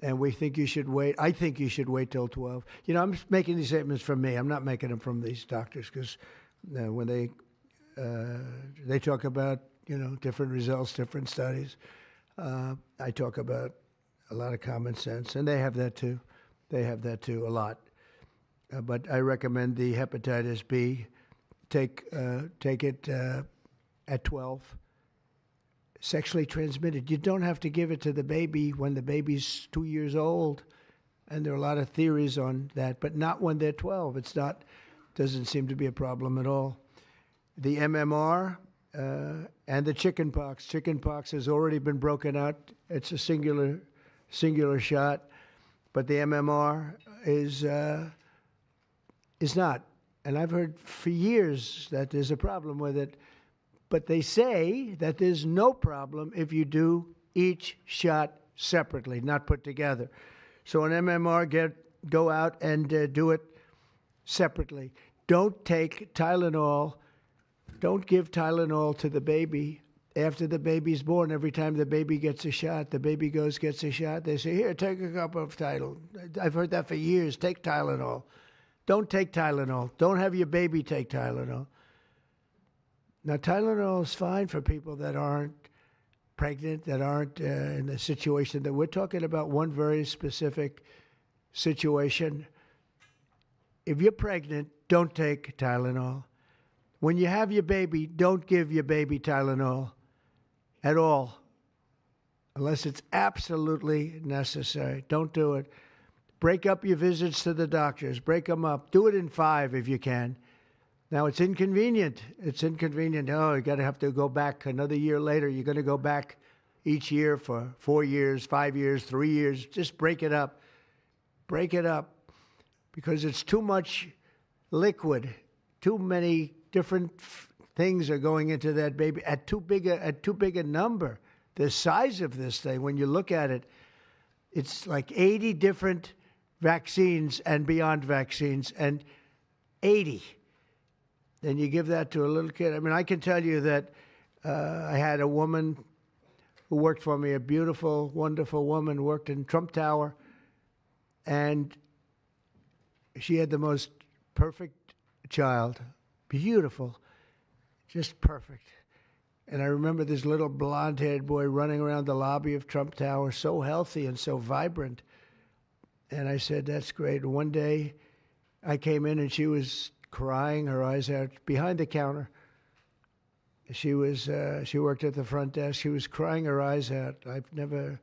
And we think you should wait. I think you should wait till 12. I'm making these statements from me. I'm not making them from these doctors, because when they talk about, different results, different studies, I talk about a lot of common sense, and they have that too. They have that too, a lot. But I recommend the hepatitis B. Take it at 12. Sexually transmitted. You don't have to give it to the baby when the baby's 2 years old. And there are a lot of theories on that, but not when they're 12. Doesn't seem to be a problem at all. The MMR and the chickenpox. Chickenpox has already been broken out. It's a singular shot, but the MMR is not. And I've heard for years that there's a problem with it. But they say that there's no problem if you do each shot separately, not put together. So an MMR, go out and do it separately. Don't take Tylenol. Don't give Tylenol to the baby after the baby's born. Every time the baby gets a shot, the baby gets a shot. They say, here, take a cup of Tylenol. I've heard that for years. Take Tylenol. Don't take Tylenol. Don't have your baby take Tylenol. Now, Tylenol is fine for people that aren't pregnant, that aren't in the situation that we're talking about. One very specific situation. If you're pregnant, don't take Tylenol. When you have your baby, don't give your baby Tylenol at all, unless it's absolutely necessary. Don't do it. Break up your visits to the doctors. Break them up. Do it in 5 if you can. Now, it's inconvenient. It's inconvenient. Oh, you got to have to go back another year later. You're going to go back each year for 4 years, 5 years, 3 years. Just break it up. Break it up, because it's too much liquid. Too many different things are going into that baby at too big a number. The size of this thing, when you look at it, it's like 80 different vaccines and beyond vaccines, and 80. Then you give that to a little kid. I mean, I can tell you that I had a woman who worked for me, a beautiful, wonderful woman, worked in Trump Tower, and she had the most perfect child. Beautiful, just perfect. And I remember this little blonde-haired boy running around the lobby of Trump Tower, so healthy and so vibrant. And I said, that's great. One day I came in and she was crying her eyes out behind the counter. She worked at the front desk. She was crying her eyes out. I've never,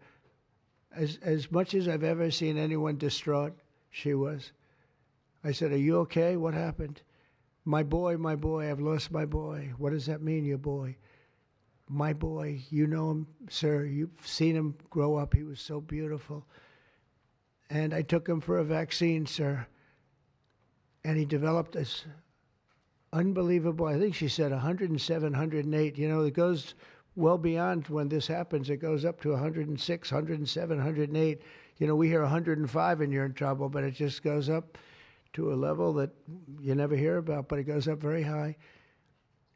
as much as I've ever seen anyone distraught, she was. I said, are you okay? What happened? My boy, I've lost my boy. What does that mean, your boy? My boy, you know him, sir. You've seen him grow up. He was so beautiful. And I took him for a vaccine, sir. And he developed this unbelievable, I think she said 107, 108. You know, it goes well beyond when this happens. It goes up to 106, 107, 108. You know, we hear 105 and you're in trouble, but it just goes up to a level that you never hear about, but it goes up very high.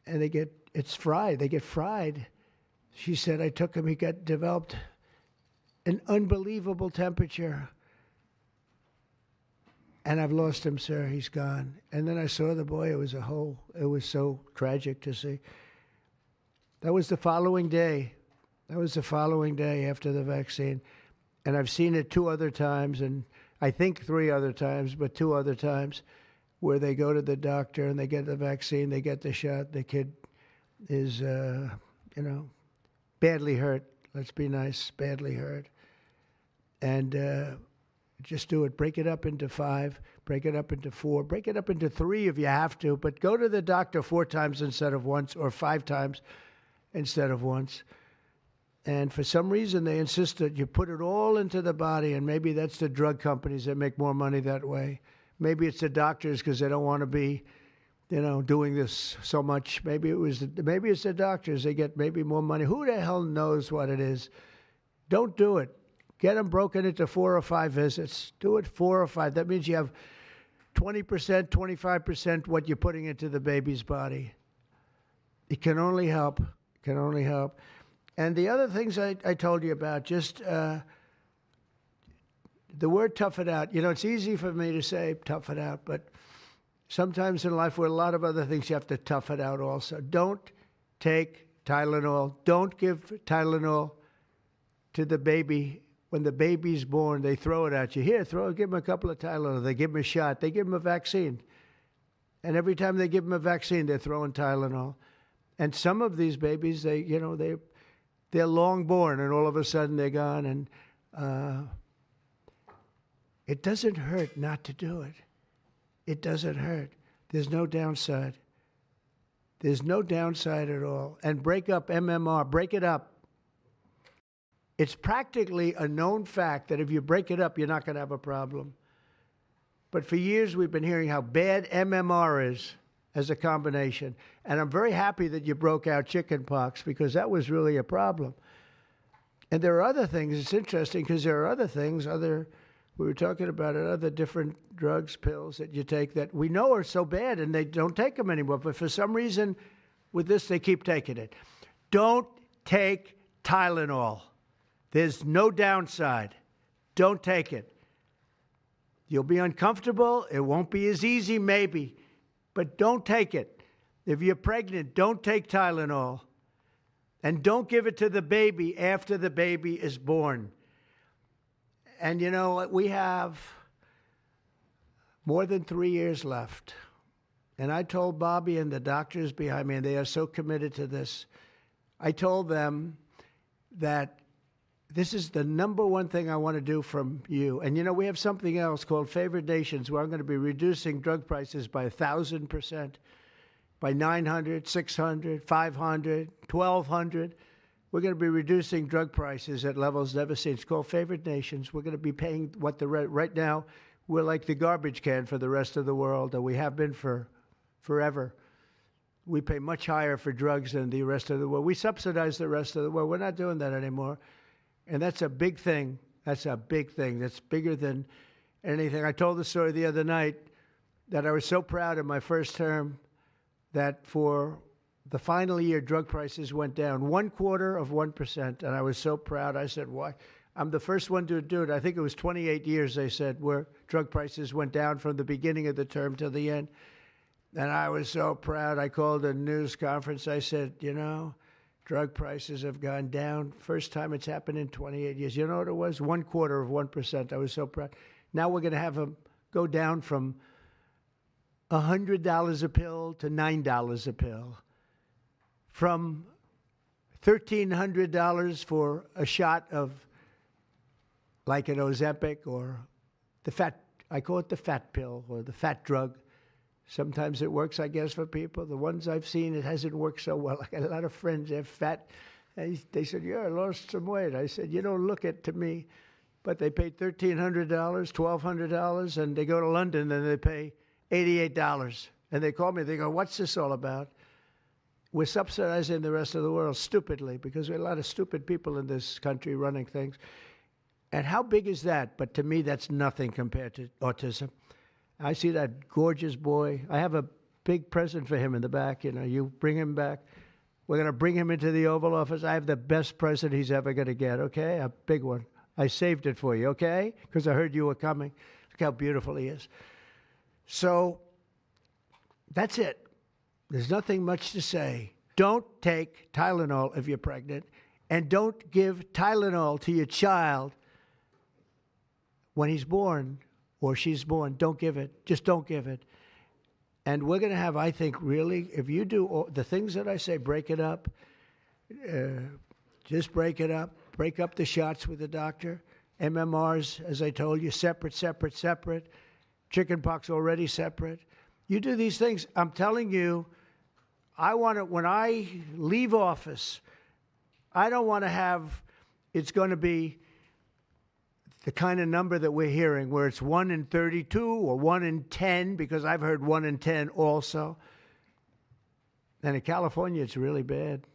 And it's fried. They get fried. She said, I took him, he developed an unbelievable temperature. And I've lost him, sir. He's gone. And then I saw the boy. It was so tragic to see. That was the following day. After the vaccine. And I've seen it 2 other times, and I think 3 other times, but 2 other times, where they go to the doctor and they get the vaccine, they get the shot. The kid is, badly hurt. Let's be nice, badly hurt. And just do it. Break it up into 5, break it up into 4, break it up into 3 if you have to, but go to the doctor 4 times instead of once, or 5 times instead of once. And for some reason, they insist that you put it all into the body, and maybe that's the drug companies that make more money that way. Maybe it's the doctors because they don't want to be, doing this so much. Maybe it's the doctors. They get maybe more money. Who the hell knows what it is? Don't do it. Get them broken into 4 or 5 visits. Do it 4 or 5. That means you have 20%, 25% what you're putting into the baby's body. It can only help. It can only help. And the other things I told you about, just the word tough it out. It's easy for me to say tough it out, but sometimes in life, with a lot of other things, you have to tough it out also. Don't take Tylenol. Don't give Tylenol to the baby. When the baby's born, they throw it at you. Here, give him a couple of Tylenol. They give him a shot. They give him a vaccine. And every time they give him a vaccine, they're throwing Tylenol. And some of these babies, they're long born, and all of a sudden they're gone. And it doesn't hurt not to do it. It doesn't hurt. There's no downside. There's no downside at all. And break up MMR. Break it up. It's practically a known fact that if you break it up, you're not going to have a problem. But for years, we've been hearing how bad MMR is as a combination. And I'm very happy that you broke out chickenpox, because that was really a problem. And there are other things. It's interesting because there are other things, we were talking about it, other different drugs, pills that you take that we know are so bad and they don't take them anymore. But for some reason, with this, they keep taking it. Don't take Tylenol. There's no downside. Don't take it. You'll be uncomfortable. It won't be as easy, maybe, but don't take it. If you're pregnant, don't take Tylenol. And don't give it to the baby after the baby is born. And you know, we have more than 3 years left. And I told Bobby and the doctors behind me, and they are so committed to this, I told them that this is the number one thing I want to do from you. And you know, we have something else called Favored Nations, where I'm going to be reducing drug prices by 1,000%, by 900, 600, 500, 1,200. We're going to be reducing drug prices at levels never seen. It's called Favored Nations. We're going to be paying what right now, we're like the garbage can for the rest of the world, and we have been for forever. We pay much higher for drugs than the rest of the world. We subsidize the rest of the world. We're not doing that anymore. And that's a big thing. That's a big thing. That's bigger than anything. I told the story the other night that I was so proud in my first term that for the final year, drug prices went down 0.25%. And I was so proud. I said, why? I'm the first one to do it. I think it was 28 years, they said, where drug prices went down from the beginning of the term to the end. And I was so proud. I called a news conference. I said, you know, drug prices have gone down. First time it's happened in 28 years. You know what it was? 0.25%. I was so proud. Now we're going to have them go down from $100 a pill to $9 a pill. From $1,300 for a shot of like an Ozempic or the fat, I call it the fat pill or the fat drug. Sometimes it works, I guess, for people. The ones I've seen, it hasn't worked so well. I got a lot of friends, they're fat. They said, yeah, I lost some weight. I said, you don't look it to me. But they paid $1,300, $1,200, and they go to London and they pay $88. And they call me, they go, what's this all about? We're subsidizing the rest of the world stupidly because we have a lot of stupid people in this country running things. And how big is that? But to me, that's nothing compared to autism. I see that gorgeous boy. I have a big present for him in the back. You know, you bring him back. We're going to bring him into the Oval Office. I have the best present he's ever going to get, okay? A big one. I saved it for you, okay? Because I heard you were coming. Look how beautiful he is. So that's it. There's nothing much to say. Don't take Tylenol if you're pregnant, and don't give Tylenol to your child when he's born or she's born. Don't give it. Just don't give it. And we're going to have, I think, really, if you do all the things that I say, break it up. Just break it up. Break up the shots with the doctor. MMRs, as I told you, separate, separate, separate. Chickenpox already separate. You do these things. I'm telling you, I want to, when I leave office, I don't want to have, it's going to be the kind of number that we're hearing where it's 1 in 32 or 1 in 10, because I've heard 1 in 10 also. And in California, it's really bad.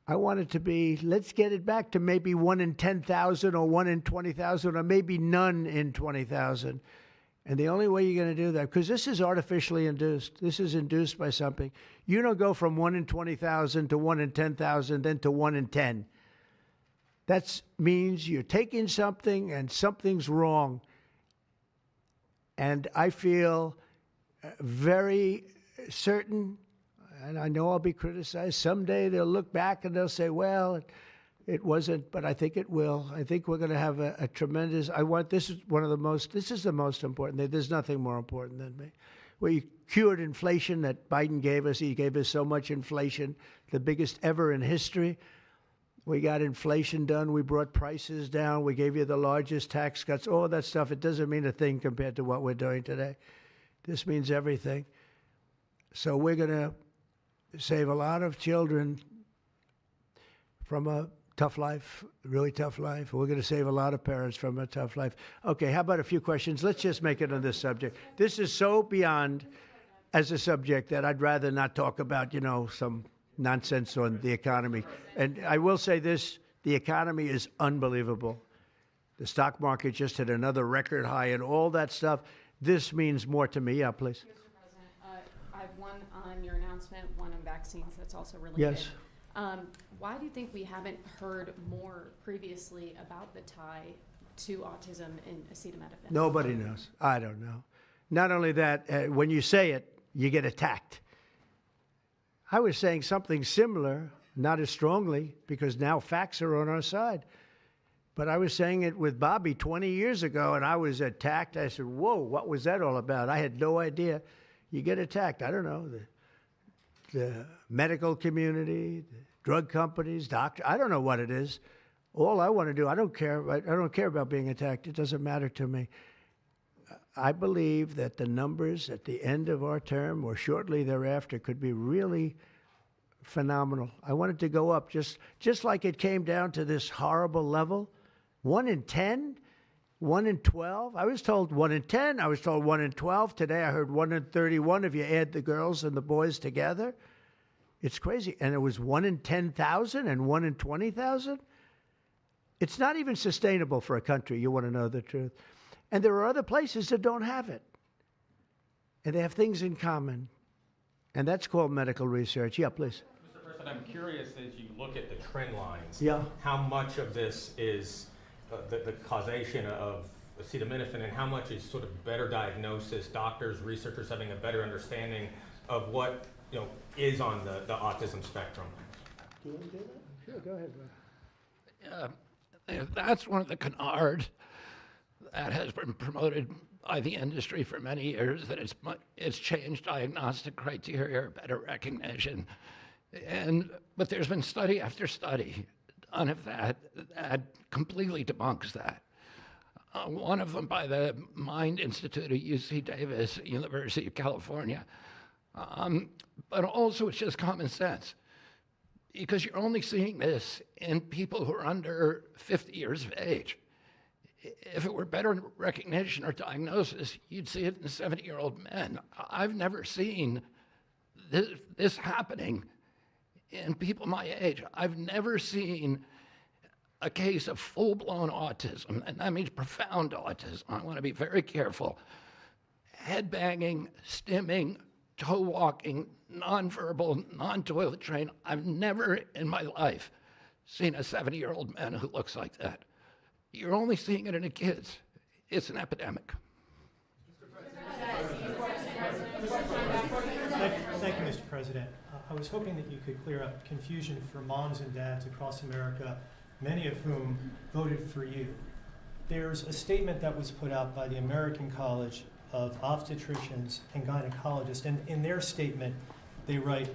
I want it to be, let's get it back to maybe 1 in 10,000 or 1 in 20,000 or maybe none in 20,000. And the only way you're going to do that, because this is artificially induced. This is induced by something. You don't go from 1 in 20,000 to 1 in 10,000, then to 1 in 10. That means you're taking something and something's wrong. And I feel very certain, and I know I'll be criticized. Someday they'll look back and they'll say, well, it wasn't, but I think it will. I think we're going to have a tremendous, this is the most important thing. There's nothing more important than me. We cured inflation that Biden gave us. He gave us so much inflation, the biggest ever in history. We got inflation done. We brought prices down. We gave you the largest tax cuts, all that stuff. It doesn't mean a thing compared to what we're doing today. This means everything. So we're going to save a lot of children from a tough life, really tough life. We're going to save a lot of parents from a tough life. Okay, how about a few questions? Let's just make it on this subject. This is so beyond as a subject that I'd rather not talk about, some nonsense on the economy. And I will say this, The economy is unbelievable. The stock market just hit another record high and all that stuff. This means more to me. Yeah, please. Mr. President, I have one on your announcement, one on vaccines that's also related. Yes. Why do you think we haven't heard more previously about the tie to autism and acetaminophen? Nobody knows. I don't know. Not only that, when you say it, you get attacked. I was saying something similar, not as strongly, because now facts are on our side. But I was saying it with Bobby 20 years ago, and I was attacked. I said, whoa, what was that all about? I had no idea. You get attacked. I don't know. The medical community, the drug companies, doctors. I don't know what it is. All I want to do, I don't care. I don't care about being attacked. It doesn't matter to me. I believe that the numbers at the end of our term or shortly thereafter could be really phenomenal. I want it to go up just like it came down to this horrible level. 1 in 10, 1 in 12. I was told 1 in 10. I was told 1 in 12. Today I heard 1 in 31 if you add the girls and the boys together. It's crazy. And it was 1 in 10,000 and 1 in 20,000. It's not even sustainable for a country, you want to know the truth. And there are other places that don't have it. And they have things in common. And that's called medical research. Yeah, please. Mr. President, I'm curious as you look at the trend lines, Yeah. how much of this is the causation of acetaminophen and how much is sort of better diagnosis, doctors, researchers having a better understanding of what is on the autism spectrum? Do you want to do that? Sure, go ahead, Rob. That's one of the canards that has been promoted by the industry for many years, that it's changed diagnostic criteria, better recognition. But there's been study after study done of that completely debunks that. One of them by the Mind Institute at UC Davis, University of California. But also it's just common sense, because you're only seeing this in people who are under 50 years of age. If it were better recognition or diagnosis, you'd see it in 70-year-old men. I've never seen this happening in people my age. I've never seen a case of full-blown autism, and that means profound autism. I want to be very careful. Head banging, stimming, toe walking, nonverbal, non-toilet trained. I've never in my life seen a 70-year-old man who looks like that. You're only seeing it in the kids. It's an epidemic. Thank you, Mr. President. I was hoping that you could clear up confusion for moms and dads across America, many of whom voted for you. There's a statement that was put out by the American College of Obstetricians and Gynecologists, and in their statement, they write,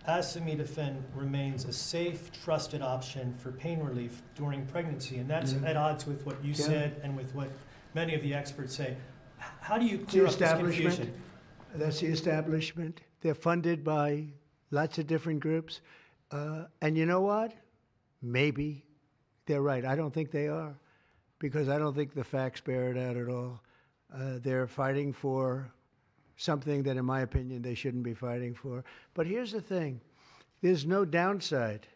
acetaminophen remains a safe, trusted option for pain relief during pregnancy, and that's at odds with what you said and with what many of the experts say. How do you clear up this confusion? That's the establishment. They're funded by lots of different groups. And you know what? Maybe they're right. I don't think they are, because I don't think the facts bear it out at all. They're fighting for something that, in my opinion, they shouldn't be fighting for. But here's the thing. There's no downside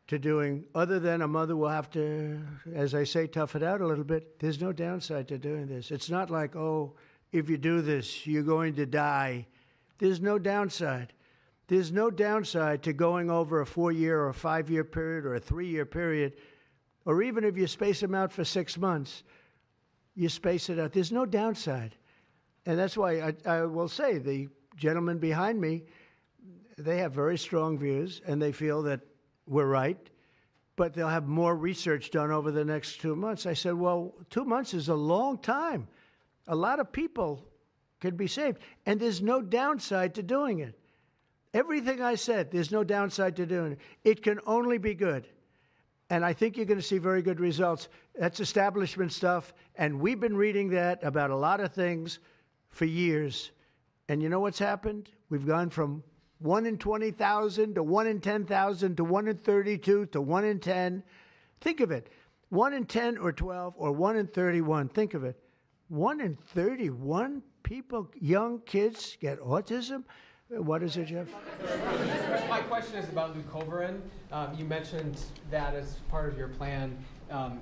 to doing, other than a mother will have to, as I say, tough it out a little bit. There's no downside to doing this. It's not like, oh, if you do this, you're going to die. There's no downside. There's no downside to going over a 4-year or a 5-year period or a 3-year period, or even if you space them out for 6 months, you space it out. There's no downside. And that's why I will say the gentleman behind me, they have very strong views, and they feel that we're right, but they'll have more research done over the next 2 months. I said, well, 2 months is a long time. A lot of people can be saved, and there's no downside to doing it. Everything I said, there's no downside to doing it. It can only be good. And I think you're going to see very good results. That's establishment stuff, and we've been reading that about a lot of things for years. And you know what's happened? We've gone from 1 in 20,000 to 1 in 10,000 to 1 in 32 to 1 in 10. Think of it. 1 in 10 or 12 or 1 in 31. Think of it. 1 in 31 people, young kids, get autism. What is it, Jeff? My question is about leucovorin. You mentioned that as part of your plan.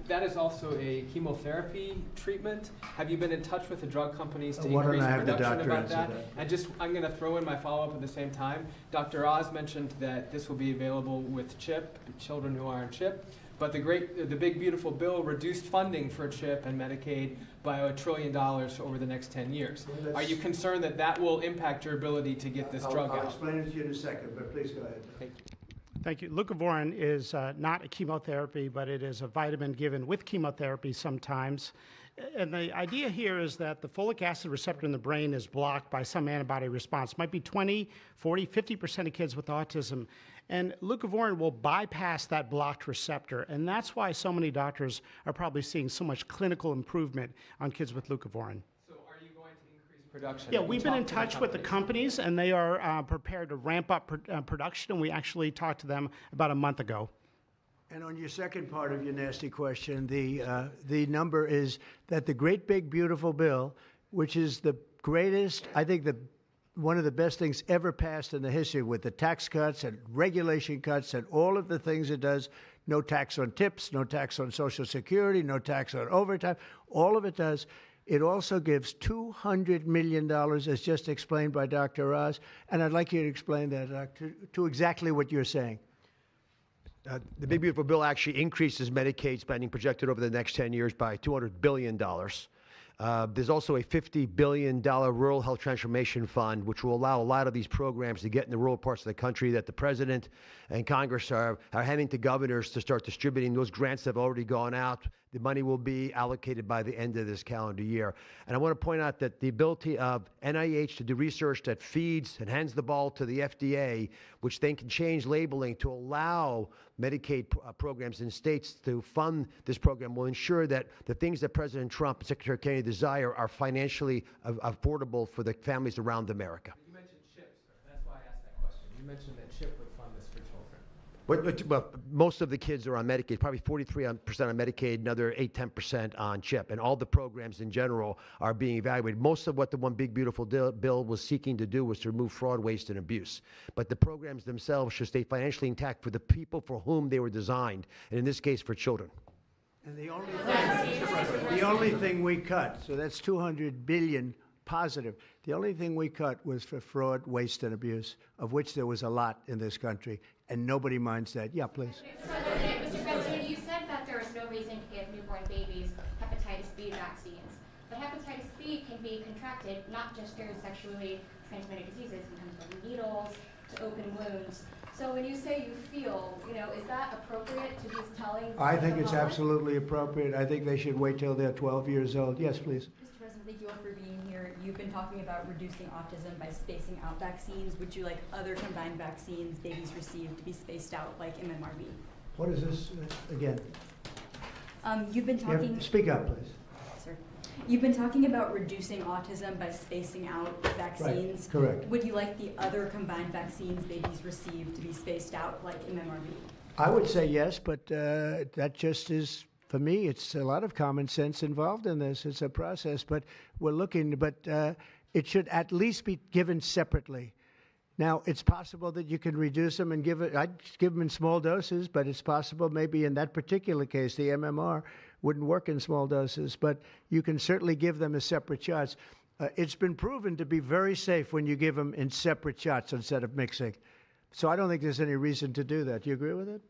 That is also a chemotherapy treatment. Have you been in touch with the drug companies to Why don't increase I have the production doctor about answer that? that? And just, I'm going to throw in my follow-up at the same time. Dr. Oz mentioned that this will be available with CHIP, children who are on CHIP. But the big beautiful bill reduced funding for CHIP and Medicaid by $1 trillion over the next 10 years. Well, Are you concerned that that will impact your ability to get this drug I'll out? explain it to you in a second, but please go ahead. Thank you. Thank you. Leucovorin is not a chemotherapy, but it is a vitamin given with chemotherapy sometimes. And the idea here is that the folic acid receptor in the brain is blocked by some antibody response. It might be 20, 40, 50% of kids with autism. And leucovorin will bypass that blocked receptor. And that's why so many doctors are probably seeing so much clinical improvement on kids with leucovorin. So are you going to increase production? Yeah, we've been in touch with the companies, and they are prepared to ramp up production, and we actually talked to them about a month ago. And on your second part of your nasty question, the number is that the great big beautiful bill, which is the greatest, I think one of the best things ever passed in the history, with the tax cuts and regulation cuts and all of the things it does, no tax on tips, no tax on Social Security, no tax on overtime, all of it does. It also gives $200 million, as just explained by Dr. Oz, and I'd like you to explain that to exactly what you're saying. The Big Beautiful Bill actually increases Medicaid spending projected over the next 10 years by $200 billion. There's also a $50 billion Rural Health Transformation Fund, which will allow a lot of these programs to get in the rural parts of the country that the President and Congress are handing to governors to start distributing. Those grants have already gone out. The money will be allocated by the end of this calendar year. And I want to point out that the ability of NIH to do research that feeds and hands the ball to the FDA, which then can change labeling to allow Medicaid programs in states to fund this program, will ensure that the things that President Trump and Secretary Kennedy desire are financially affordable for the families around America. You mentioned CHIP, sir. That's why I asked that question. You mentioned that CHIP would fund this for children. Well, most of the kids are on Medicaid, probably 43% on Medicaid, another 8-10% on CHIP, and all the programs in general are being evaluated. Most of what the One Big Beautiful Bill was seeking to do was to remove fraud, waste, and abuse. But the programs themselves should stay financially intact for the people for whom they were designed, and in this case, for children. And the only thing we cut, so that's $200 billion positive. The only thing we cut was for fraud, waste, and abuse, of which there was a lot in this country, and nobody minds that. Yeah, please. Mr. President, you said that there is no reason to give newborn babies hepatitis B vaccines. But hepatitis B can be contracted not just through sexually transmitted diseases. It can come from needles to open wounds. So when you say you feel, is that appropriate to be telling? I think it's absolutely appropriate. I think they should wait till they're 12 years old. Yes, please. Mr. President, thank you all for being here. You've been talking about reducing autism by spacing out vaccines. Would you like other combined vaccines babies receive to be spaced out, like MMRV? What is this again? You've been talking. Speak up, please. Sir. You've been talking about reducing autism by spacing out vaccines. Right, correct. Would you like the other combined vaccines babies receive to be spaced out, like MMRV? I would say yes, but that just is, for me, it's a lot of common sense involved in this. It's a process, but we're looking, but it should at least be given separately. Now, it's possible that you can reduce them and I'd give them in small doses, but it's possible maybe in that particular case, the MMR wouldn't work in small doses, but you can certainly give them as separate shots. It's been proven to be very safe when you give them in separate shots instead of mixing. So I don't think there's any reason to do that. Do you agree with it?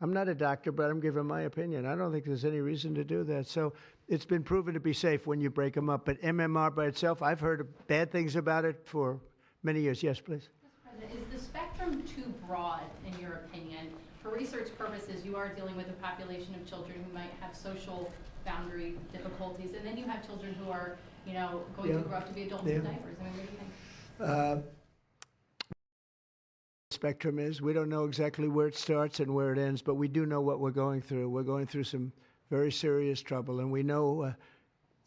I'm not a doctor, but I'm giving my opinion. I don't think there's any reason to do that. So it's been proven to be safe when you break them up. But MMR by itself, I've heard bad things about it for many years. Yes, please. Mr. President, is the spectrum too broad, in your opinion? For research purposes, you are dealing with a population of children who might have social boundary difficulties, and then you have children who are, going to grow up to be adults in diapers. I mean, what do you think? Spectrum is. We don't know exactly where it starts and where it ends, but we do know what we're going through. We're going through some very serious trouble, and we know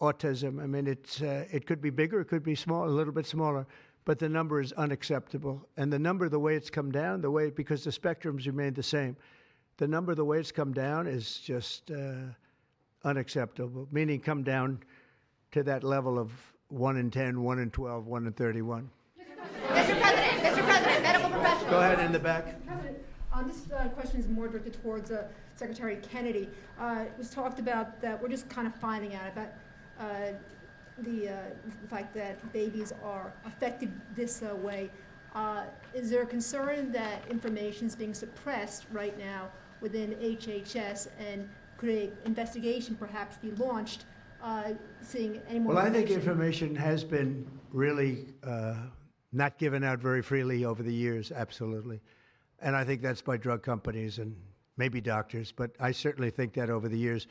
autism. I mean, it could be bigger, it could be small, a little bit smaller, but the number is unacceptable. And the number, the way it's come down, because the spectrums remain the same, the number, the way it's come down is just unacceptable, meaning come down to that level of 1 in 10, 1 in 12, 1 in 31. Mr. President, medical professionals. Go ahead in the back. President, this question is more directed towards Secretary Kennedy. It was talked about that we're just kind of finding out about the fact that babies are affected this way. Is there a concern that information is being suppressed right now within HHS, and could an investigation perhaps be launched, seeing any more Well, I think information? information has been really not given out very freely over the years, absolutely. And I think that's by drug companies and maybe doctors, but I certainly think that over the years.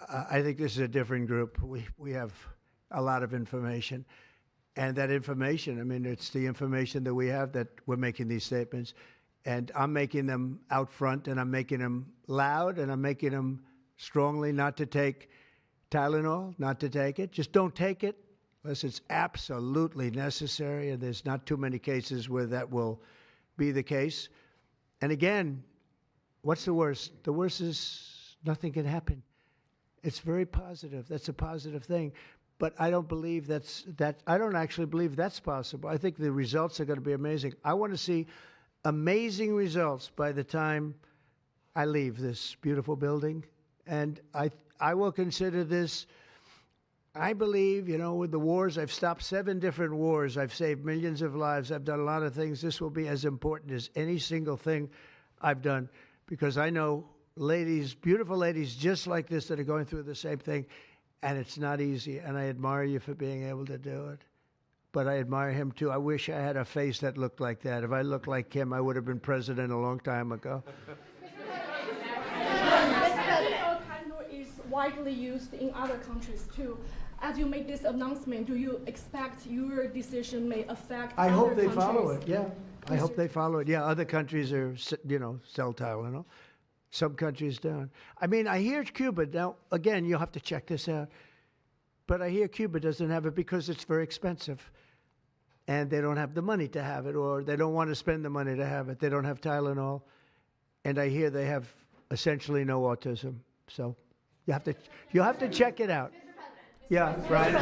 I think this is a different group. We have a lot of information. And that information, I mean, it's the information that we have that we're making these statements. And I'm making them out front, and I'm making them loud, and I'm making them strongly not to take Tylenol, not to take it. Just don't take it unless it's absolutely necessary, and there's not too many cases where that will be the case. And again, what's the worst? The worst is nothing can happen. It's very positive. That's a positive thing. But I don't believe I don't actually believe that's possible. I think the results are going to be amazing. I want to see amazing results by the time I leave this beautiful building. And I will consider this, I believe, with the wars, I've stopped 7 different wars. I've saved millions of lives. I've done a lot of things. This will be as important as any single thing I've done, because I know ladies, beautiful ladies just like this, that are going through the same thing. And it's not easy, and I admire you for being able to do it. But I admire him, too. I wish I had a face that looked like that. If I looked like him, I would have been president a long time ago. Tylenol is widely used in other countries, too. As you make this announcement, do you expect your decision may affect I other hope they countries? follow it, yeah. I hope they follow it. Yeah, other countries are, sell Tylenol. Some countries don't. I mean, I hear Cuba, now, again, you'll have to check this out, but I hear Cuba doesn't have it because it's very expensive, and they don't have the money to have it, or they don't want to spend the money to have it. They don't have Tylenol, and I hear they have essentially no autism. So you'll have to check it out. Yeah, Brian.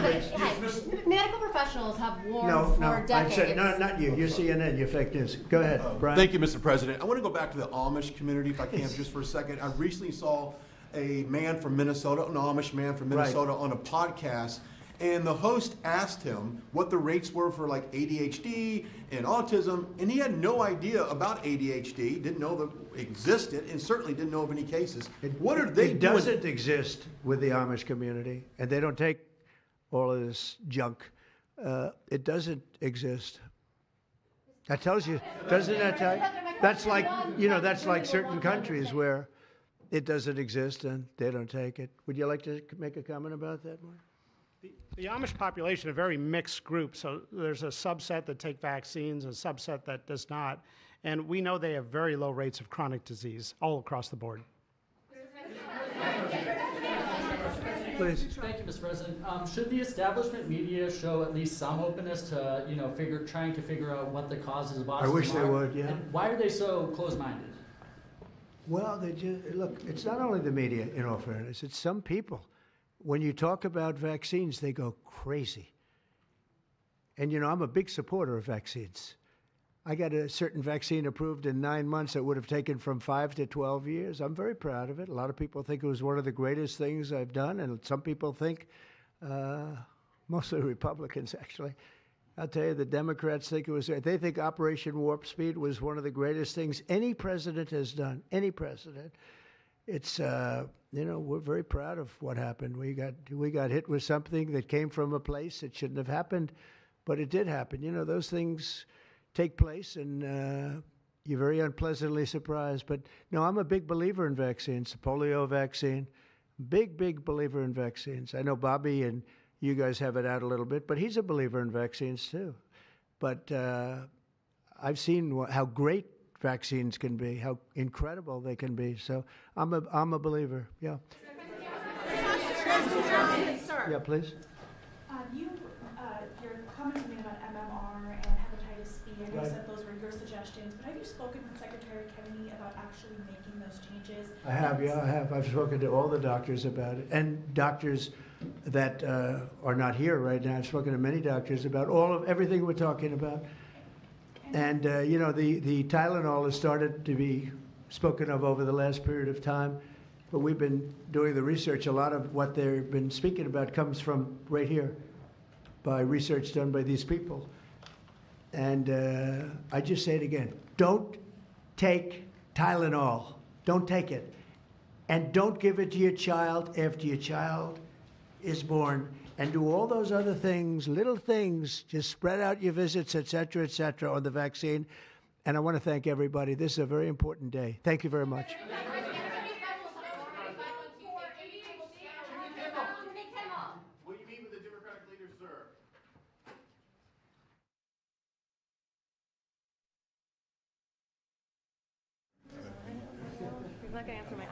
Medical professionals have warned for decades. I said, no, not you. You're CNN. You're fake news. Go ahead, Brian. Thank you, Mr. President. I want to go back to the Amish community, if I can, just for a second. I recently saw a man from Minnesota, an Amish man from Minnesota, on a podcast, and the host asked him what the rates were for like ADHD and autism, and he had no idea about ADHD, didn't know that it existed, and certainly didn't know of any cases. What are they doing? It doesn't exist with the Amish community, and they don't take all of this junk. It doesn't exist. That tells you, doesn't that tell you? That's like, that's like certain countries where it doesn't exist and they don't take it. Would you like to make a comment about that, Mark? The Amish population, a very mixed group, so there's a subset that take vaccines, a subset that does not, and we know they have very low rates of chronic disease all across the board. Please. Thank you, Mr. President. Should the establishment media show at least some openness to, trying to figure out what the causes of autism are? I wish they would, yeah. And why are they so closed-minded? Well, look, it's not only the media, in all fairness, it's some people. When you talk about vaccines, they go crazy. And, I'm a big supporter of vaccines. I got a certain vaccine approved in 9 months that would have taken from 5 to 12 years. I'm very proud of it. A lot of people think it was one of the greatest things I've done, and some people think, mostly Republicans, actually. I'll tell you, the Democrats think they think Operation Warp Speed was one of the greatest things any president has done, any president. It's, we're very proud of what happened. We got hit with something that came from a place that shouldn't have happened, but it did happen. Those things take place, and you're very unpleasantly surprised. But no, I'm a big believer in vaccines. The polio vaccine, big believer in vaccines. I know Bobby and you guys have it out a little bit, but he's a believer in vaccines too. But I've seen how great vaccines can be, how incredible they can be. So I'm a believer. Yeah. Yeah, please. Your comments made about MMR and hepatitis B, I know you said those were your suggestions, but have you spoken with Secretary Kennedy about actually making those changes? I have, yeah, I have. I've spoken to all the doctors about it, and doctors that are not here right now. I've spoken to many doctors about everything we're talking about. And, you know, the Tylenol has started to be spoken of over the last period of time, but we've been doing the research. A lot of what they've been speaking about comes from right here by research done by these people. And I just say it again, don't take Tylenol. Don't take it. And don't give it to your child after your child is born. And do all those other things, little things, just spread out your visits, et cetera, on the vaccine. And I want to thank everybody. This is a very important day. Thank you very much. Will you meet with the Democratic leader, sir? He's not going to answer my